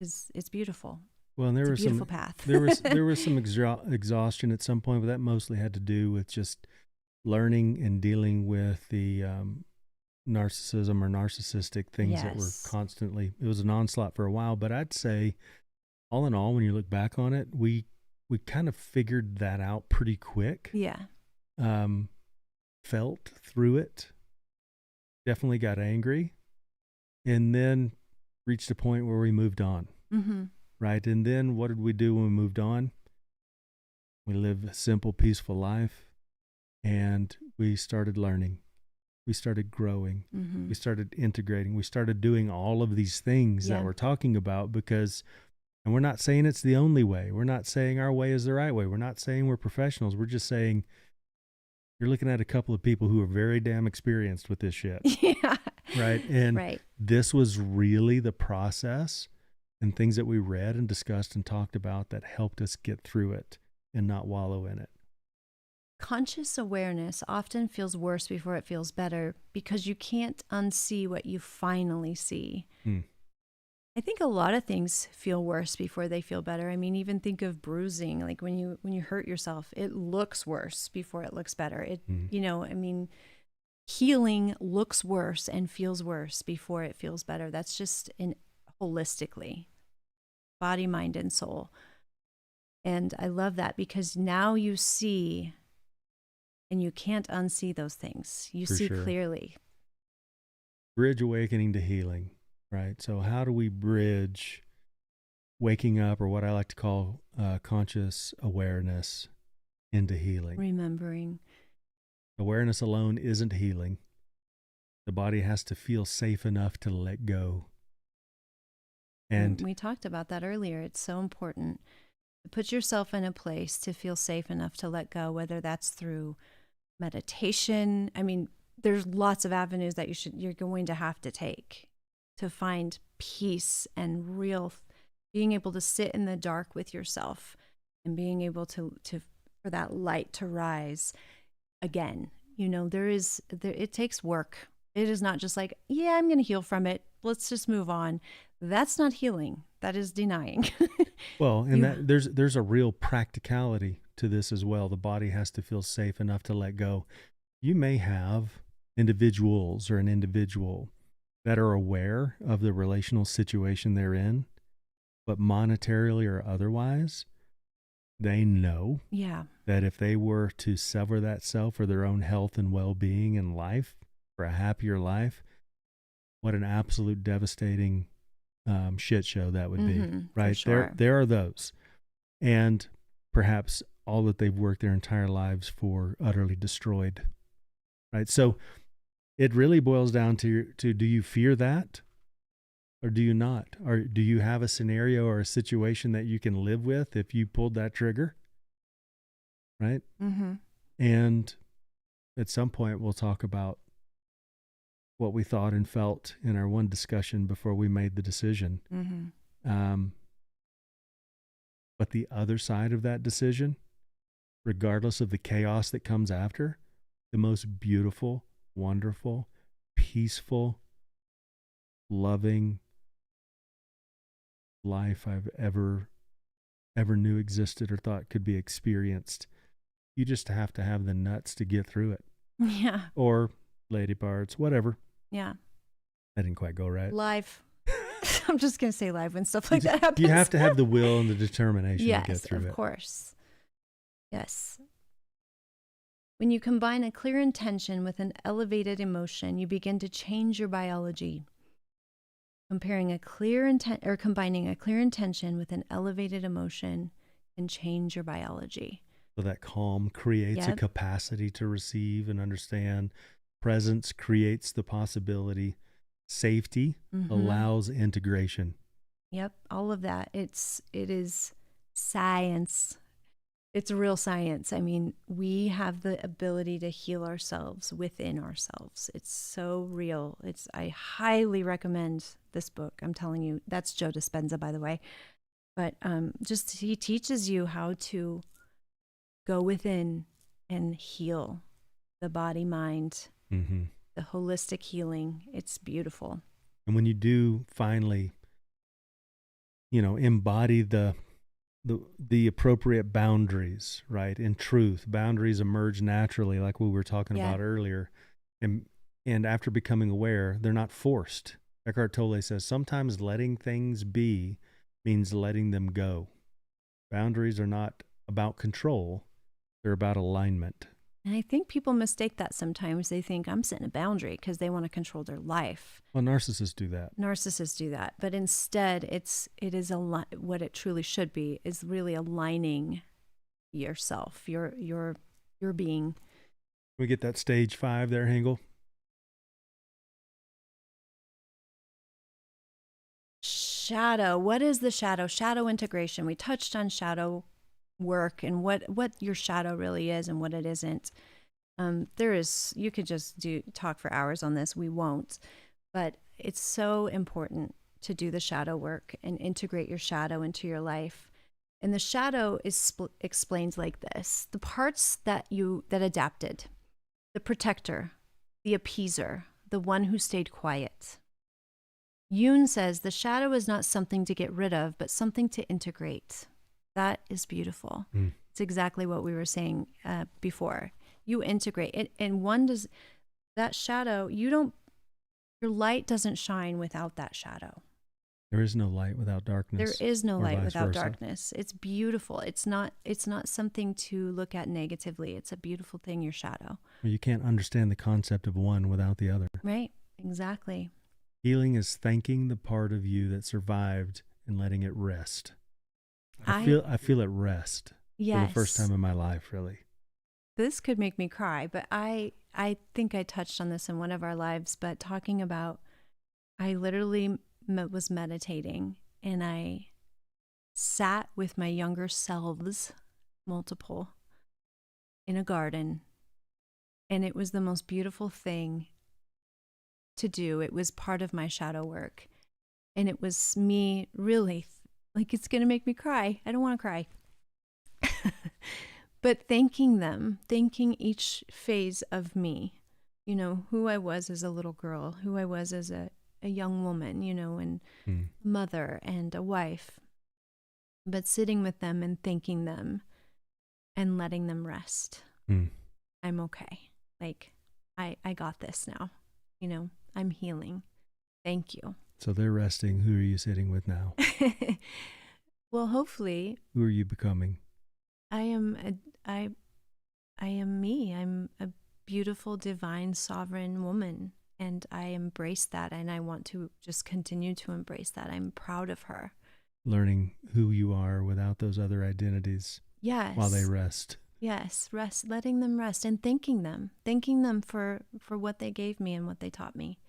It's beautiful. Well, and there was a beautiful path. there was some exhaustion at some point, but that mostly had to do with just learning and dealing with the narcissism or narcissistic things that were constantly, it was an onslaught for a while. But I'd say all in all, when you look back on it, we kind of figured that out pretty quick. Yeah. Felt through it, definitely got angry, and then reached a point where we moved on. Right. And then what did we do when we moved on? We live a simple, peaceful life. And we started learning. We started growing. Mm-hmm. We started integrating. We started doing all of these things that we're talking about because, and we're not saying it's the only way. We're not saying our way is the right way. We're not saying we're professionals. We're just saying you're looking at a couple of people who are very damn experienced with this shit. Yeah. Right. And right. This was really the process and things that we read and discussed and talked about that helped us get through it and not wallow in it. Conscious awareness often feels worse before it feels better because you can't unsee what you finally see. I think a lot of things feel worse before they feel better. I mean, even think of bruising. Like when you hurt yourself, it looks worse before it looks better. I mean, healing looks worse and feels worse before it feels better. That's just holistically, body, mind, and soul. And I love that because now you see, and you can't unsee those things. You see clearly. Bridge awakening to healing, right? So how do we bridge waking up, or what I like to call conscious awareness, into healing? Remembering. Awareness alone isn't healing. The body has to feel safe enough to let go. And we talked about that earlier. It's so important. Put yourself in a place to feel safe enough to let go, whether that's through meditation. I mean, there's lots of avenues that you're going to have to take to find peace and real being able to sit in the dark with yourself and being able to for that light to rise again. It takes work. It is not just like, yeah, I'm going to heal from it. Let's just move on. That's not healing. That is denying. Well, and there's a real practicality to this as well. The body has to feel safe enough to let go. You may have individuals or an individual that are aware of the relational situation they're in, but monetarily or otherwise, they know that if they were to sever that self for their own health and well-being and life, for a happier life, what an absolute devastating shit show that would be, right? Sure. There are those. And perhaps all that they've worked their entire lives for utterly destroyed, right? So it really boils down to do you fear that or do you not? Or do you have a scenario or a situation that you can live with if you pulled that trigger, right? Mm-hmm. And at some point we'll talk about what we thought and felt in our one discussion before we made the decision. But the other side of that decision, regardless of the chaos that comes after, the most beautiful, wonderful, peaceful, loving life I've ever knew existed or thought could be experienced. You just have to have the nuts to get through it. Yeah. Or lady parts, whatever. Yeah. That didn't quite go right. Live. I'm just going to say live when stuff like that happens. You have to have the will and the determination to get through it. Yes, of course. Yes. When you combine a clear intention with an elevated emotion, you begin to change your biology. Combining a clear intention with an elevated emotion can change your biology. So that calm creates a capacity to receive and understand. Presence creates the possibility. Safety allows integration. Yep, all of that. It is science. It's real science. I mean, we have the ability to heal ourselves within ourselves. It's so real. I highly recommend this book. I'm telling you, that's Joe Dispenza, by the way. But he teaches you how to go within and heal the body, mind, the holistic healing. It's beautiful. And when you do finally, embody the appropriate boundaries, right? In truth, boundaries emerge naturally, like we were talking about earlier. And after becoming aware, they're not forced. Eckhart Tolle says, sometimes letting things be means letting them go. Boundaries are not about control. They're about alignment. And I think people mistake that sometimes. They think I'm setting a boundary because they want to control their life. Well, narcissists do that. But instead, it is what it truly should be, is really aligning yourself, your being. We get that stage 5 there, Hengel. Shadow. What is the shadow? Shadow integration. We touched on shadow work and what your shadow really is and what it isn't. You could just talk for hours on this. We won't, but it's so important to do the shadow work and integrate your shadow into your life. And the shadow is explained like this: the parts that adapted, the protector, the appeaser, the one who stayed quiet. Jung says the shadow is not something to get rid of, but something to integrate. That is beautiful. It's exactly what we were saying before. You integrate it, and that shadow, your light doesn't shine without that shadow. There is no light without darkness. There is no light without versa. darkness. It's beautiful. It's not something to look at negatively. It's a beautiful thing, your shadow. Well, you can't understand the concept of one without the other. Right, exactly. Healing is thanking the part of you that survived and letting it rest. I feel it rest. Yes. For the first time in my life, really. This could make me cry, but I think I touched on this in one of our lives, but talking about, I literally was meditating and I sat with my younger selves, multiple, in a garden, and it was the most beautiful thing to do. It was part of my shadow work, and it was me really, like, it's going to make me cry. I don't want to cry. But thanking each phase of me, who I was as a little girl, who I was as a young woman, and mother and a wife, but sitting with them and thanking them and letting them rest. I'm okay. Like, I got this now, I'm healing. Thank you. So they're resting. Who are you sitting with now? Well, hopefully. Who are you becoming? I am me. I'm a beautiful, divine, sovereign woman, and I embrace that, and I want to just continue to embrace that. I'm proud of her. Learning who you are without those other identities. Yes. While they rest. Yes, letting them rest and thanking them for what they gave me and what they taught me.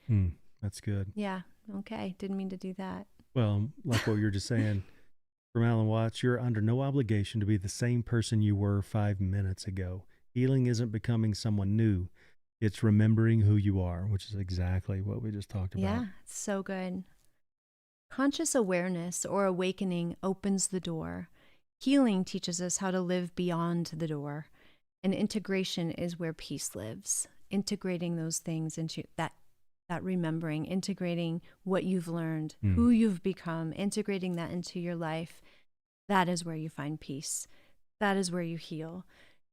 That's good. Yeah. Okay. Didn't mean to do that. Well, like what you were just saying, from Alan Watts, you're under no obligation to be the same person you were 5 minutes ago. Healing isn't becoming someone new. It's remembering who you are, which is exactly what we just talked about. Yeah, it's so good. Conscious awareness or awakening opens the door. Healing teaches us how to live beyond the door. And integration is where peace lives. Integrating those things into that remembering, integrating what you've learned, who you've become, integrating that into your life. That is where you find peace. That is where you heal.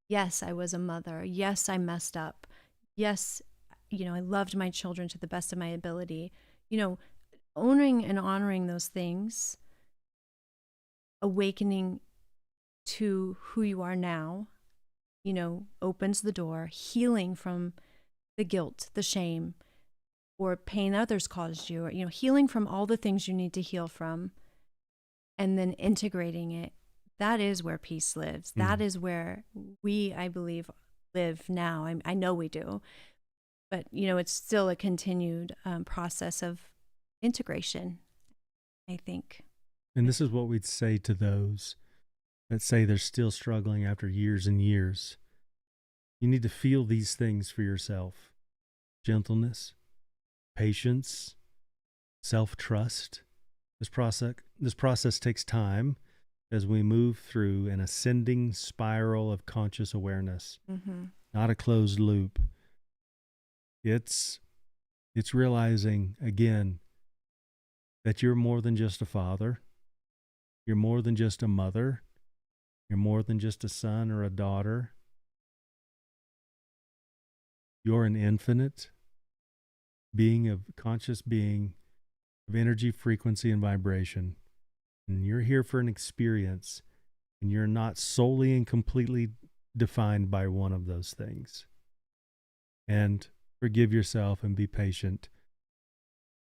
Yes, I was a mother. Yes, I messed up. Yes, I loved my children to the best of my ability. Owning and honoring those things, awakening to who you are now, opens the door. Healing from the guilt, the shame, or pain others caused you, or, healing from all the things you need to heal from, and then integrating it. That is where peace lives. That is where we, I believe, live now. I know we do, but it's still a continued process of integration, I think. And this is what we'd say to those that say they're still struggling after years and years. You need to feel these things for yourself: gentleness, patience, self-trust. This process takes time as we move through an ascending spiral of conscious awareness, not a closed loop. It's realizing, again, that you're more than just a father. You're more than just a mother. You're more than just a son or a daughter. You're an infinite being, of conscious being, of energy, frequency, and vibration. And you're here for an experience, and you're not solely and completely defined by one of those things. And forgive yourself and be patient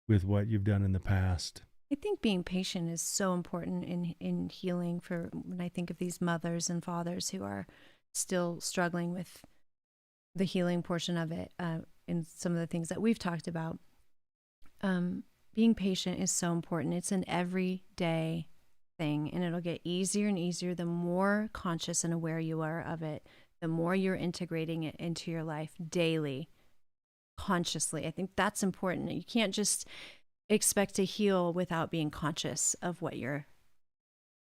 with what you've done in the past. I think being patient is so important in healing for when I think of these mothers and fathers who are still struggling with the healing portion of it, in some of the things that we've talked about. Being patient is so important. It's an everyday thing, and it'll get easier and easier the more conscious and aware you are of it, the more you're integrating it into your life daily, consciously. I think that's important. You can't just expect to heal without being conscious of what you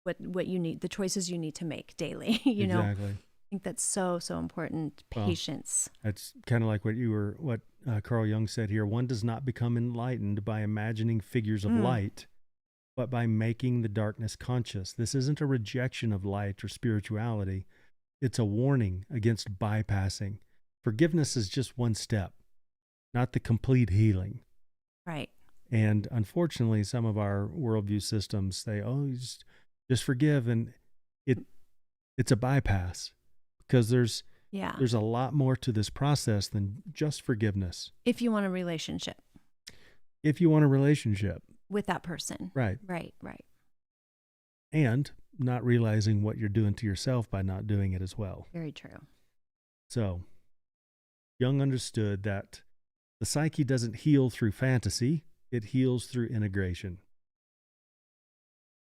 need, the choices you need to make daily. You know, Exactly. I think that's so important. Patience. Well, that's kind of like what Carl Jung said here. One does not become enlightened by imagining figures of light, but by making the darkness conscious. This isn't a rejection of light or spirituality. It's a warning against bypassing. Forgiveness is just one step, not the complete healing. Right. And unfortunately, some of our worldview systems say, "Oh, you just forgive," and it's a bypass, because there's a lot more to this process than just forgiveness. If you want a relationship. If you want a relationship With that person. Right. Right. And not realizing what you're doing to yourself by not doing it as well. Very true. So, Jung understood that the psyche doesn't heal through fantasy, it heals through integration.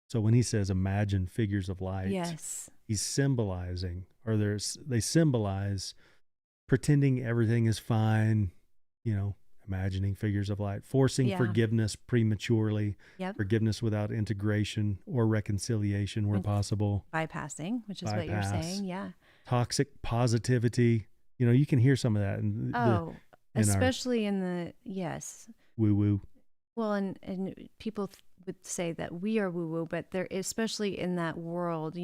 So when he says imagine figures of light, Yes. he's symbolizing, or they symbolize pretending everything is fine, imagining figures of light, forcing forgiveness prematurely, forgiveness without integration or reconciliation where possible. Bypassing, which is what you're saying. Yeah. Toxic positivity. You can hear some of that. Especially in the, yes. Woo-woo. Well, and people would say that we are woo-woo, but there, especially in that world,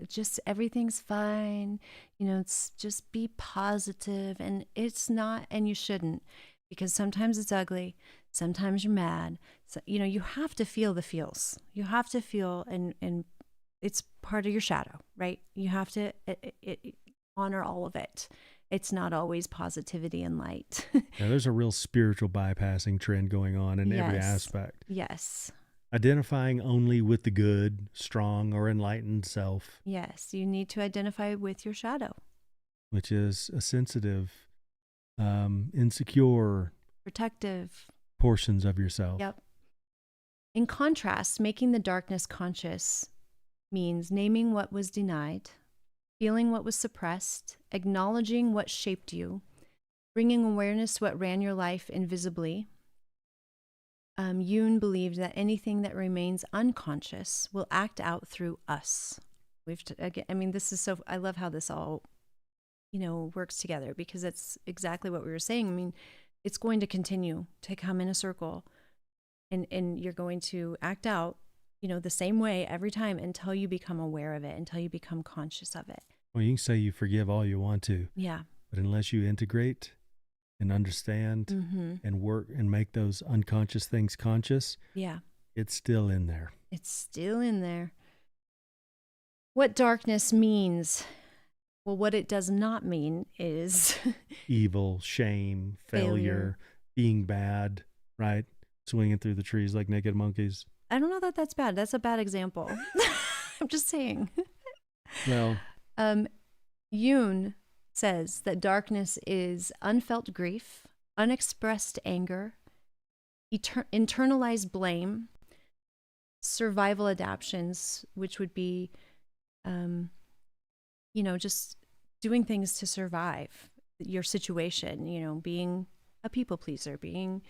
just everything's fine. It's just be positive, and it's not, and you shouldn't. Because sometimes it's ugly, sometimes you're mad. So, you have to feel the feels. You have to feel, and it's part of your shadow, right? You have to honor all of it. It's not always positivity and light. Yeah, there's a real spiritual bypassing trend going on in every aspect. Yes. Identifying only with the good, strong, or enlightened self. Yes, you need to identify with your shadow. Which is a sensitive, insecure, protective portions of yourself. Yep. In contrast, making the darkness conscious means naming what was denied, feeling what was suppressed, acknowledging what shaped you, bringing awareness to what ran your life invisibly. Jung believed that anything that remains unconscious will act out through us. This is so, I love how this all works together, because it's exactly what we were saying. It's going to continue to come in a circle, and you're going to act out, the same way every time until you become aware of it, until you become conscious of it. Well, you can say you forgive all you want to. Yeah. But unless you integrate and understand and work and make those unconscious things conscious, it's still in there. It's still in there. What darkness means. Well, what it does not mean is evil, shame, failure, being bad, right? Swinging through the trees like naked monkeys. I don't know that that's bad. That's a bad example. I'm just saying. Well, Jung says that darkness is unfelt grief, unexpressed anger, internalized blame, survival adaptations, which would be just doing things to survive your situation, being a people pleaser, being,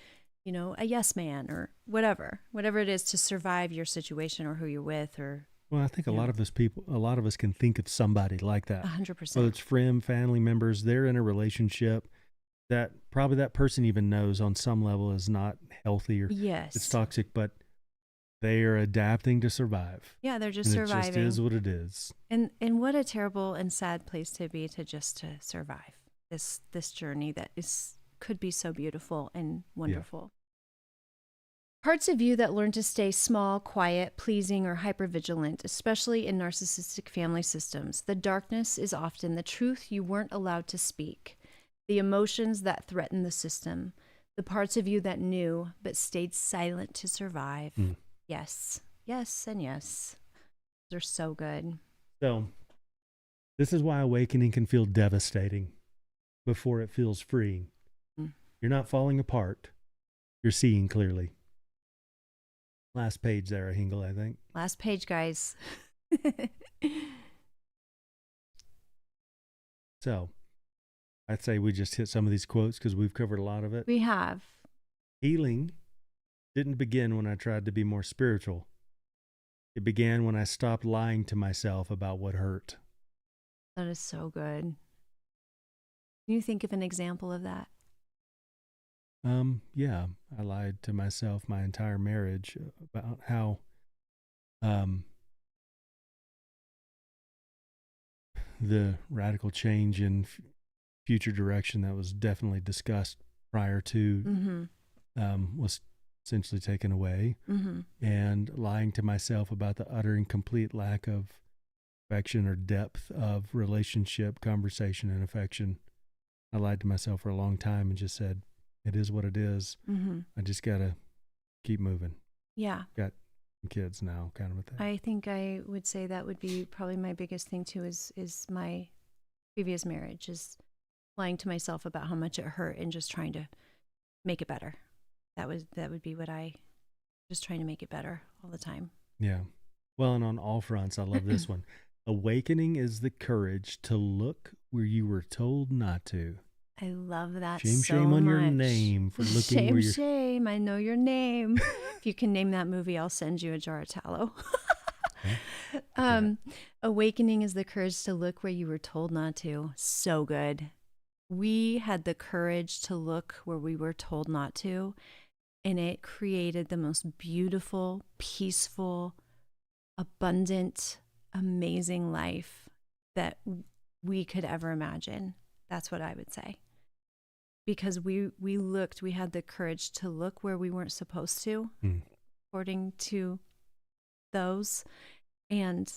a yes man, or whatever it is to survive your situation or who you're with. Well, I think a lot of us can think of somebody like that. 100%. Whether it's friend, family members, they're in a relationship that probably that person even knows on some level is not healthy or it's toxic, but they are adapting to survive. Yeah, they're just surviving. It just is what it is. And what a terrible and sad place to be, to survive this journey that could be so beautiful and wonderful. Yeah. Parts of you that learn to stay small, quiet, pleasing, or hypervigilant, especially in narcissistic family systems. The darkness is often the truth you weren't allowed to speak, the emotions that threaten the system, the parts of you that knew but stayed silent to survive. Yes. Yes and yes. They're so good. So this is why awakening can feel devastating before it feels freeing. Mm. You're not falling apart. You're seeing clearly. Last page there, Hingle, I think. Last page, guys. So I'd say we just hit some of these quotes because we've covered a lot of it. We have. Healing didn't begin when I tried to be more spiritual. It began when I stopped lying to myself about what hurt. That is so good. Can you think of an example of that? Yeah, I lied to myself my entire marriage about how the radical change in future direction that was definitely discussed prior to was essentially taken away, and lying to myself about the utter and complete lack of affection or depth of relationship, conversation, and affection. I lied to myself for a long time and just said, it is what it is. I just got to keep moving. Yeah. Got kids now, kind of a thing. I think I would say that would be probably my biggest thing too, is my previous marriage, is lying to myself about how much it hurt and just trying to make it better. That would be what just trying to make it better all the time. Yeah. Well, and on all fronts, I love this one. Awakening is the courage to look where you were told not to. I love that. Shame on your name for looking where you're... Shame, I know your name. If you can name that movie, I'll send you a jar of tallow. Awakening is the courage to look where you were told not to. So good. We had the courage to look where we were told not to, and it created the most beautiful, peaceful, abundant, amazing life that we could ever imagine. That's what I would say. Because we had the courage to look where we weren't supposed to, according to those, and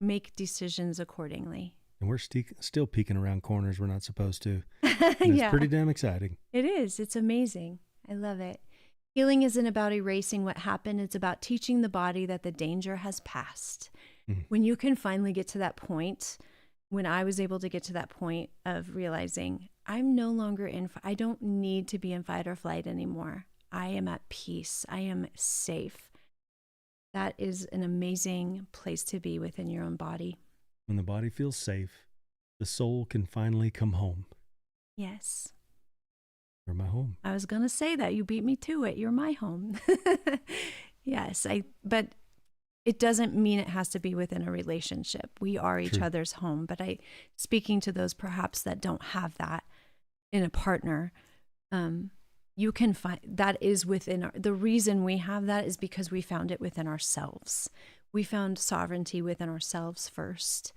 make decisions accordingly. And we're still peeking around corners we're not supposed to. It's pretty damn exciting. It is. It's amazing. I love it. Healing isn't about erasing what happened. It's about teaching the body that the danger has passed. When you can finally get to that point, when I was able to get to that point of realizing I'm no longer I don't need to be in fight or flight anymore. I am at peace. I am safe. That is an amazing place to be within your own body. When the body feels safe, the soul can finally come home. Yes. You're my home. I was going to say that. You beat me to it. You're my home. Yes. But it doesn't mean it has to be within a relationship. We are each other's home. But speaking to those perhaps that don't have that in a partner, you can find that is within the reason we have that is because we found it within ourselves. We found sovereignty within ourselves first.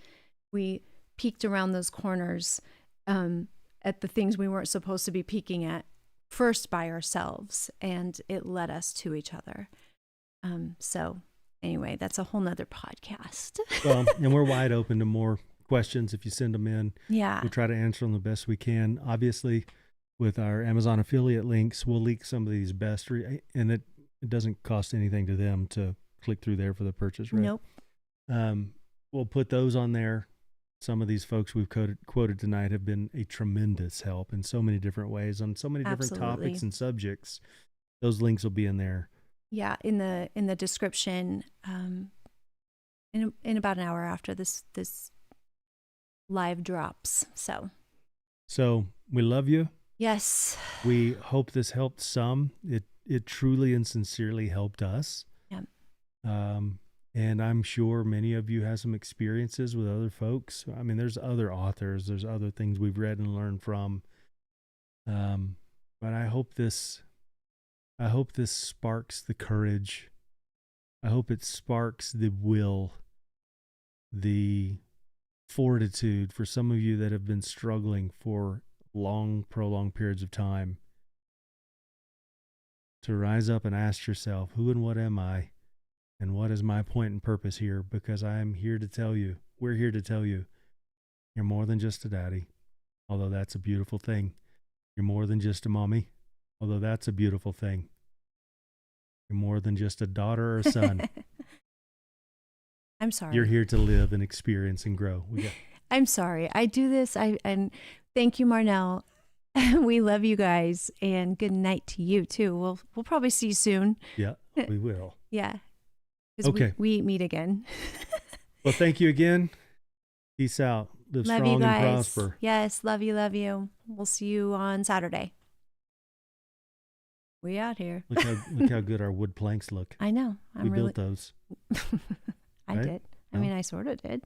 We peeked around those corners at the things we weren't supposed to be peeking at first by ourselves, and it led us to each other. So anyway, that's a whole nother podcast. Well, and we're wide open to more questions if you send them in. Yeah. We'll try to answer them the best we can. Obviously, with our Amazon affiliate links, we'll link some of these best, and it doesn't cost anything to them to click through there for the purchase, right? Nope. We'll put those on there. Some of these folks we've quoted tonight have been a tremendous help in so many different ways on so many different topics and subjects. Those links will be in there. Yeah, in the description. In about an hour after this live drops. So we love you. Yes. We hope this helped some. It truly and sincerely helped us. Yeah. And I'm sure many of you have some experiences with other folks. I mean, there's other authors, there's other things we've read and learned from. But I hope this sparks the courage. I hope it sparks the will, the fortitude for some of you that have been struggling for long, prolonged periods of time to rise up and ask yourself, who and what am I? And what is my point and purpose here? Because I am here to tell you, we're here to tell you, you're more than just a daddy, although that's a beautiful thing. You're more than just a mommy, although that's a beautiful thing. You're more than just a daughter or a son. I'm sorry. You're here to live and experience and grow. I'm sorry. I do this. And thank you, Marnell. We love you guys, and good night to you too. We'll probably see you soon. Yeah, we will. Yeah. Okay. We meet again. Well, thank you again. Peace out. Live love strong you guys. and prosper. Yes, love you, love you. We'll see you on Saturday. We out here. Look how good our wood planks look. I know. We built those. I did. I mean, I sort of did.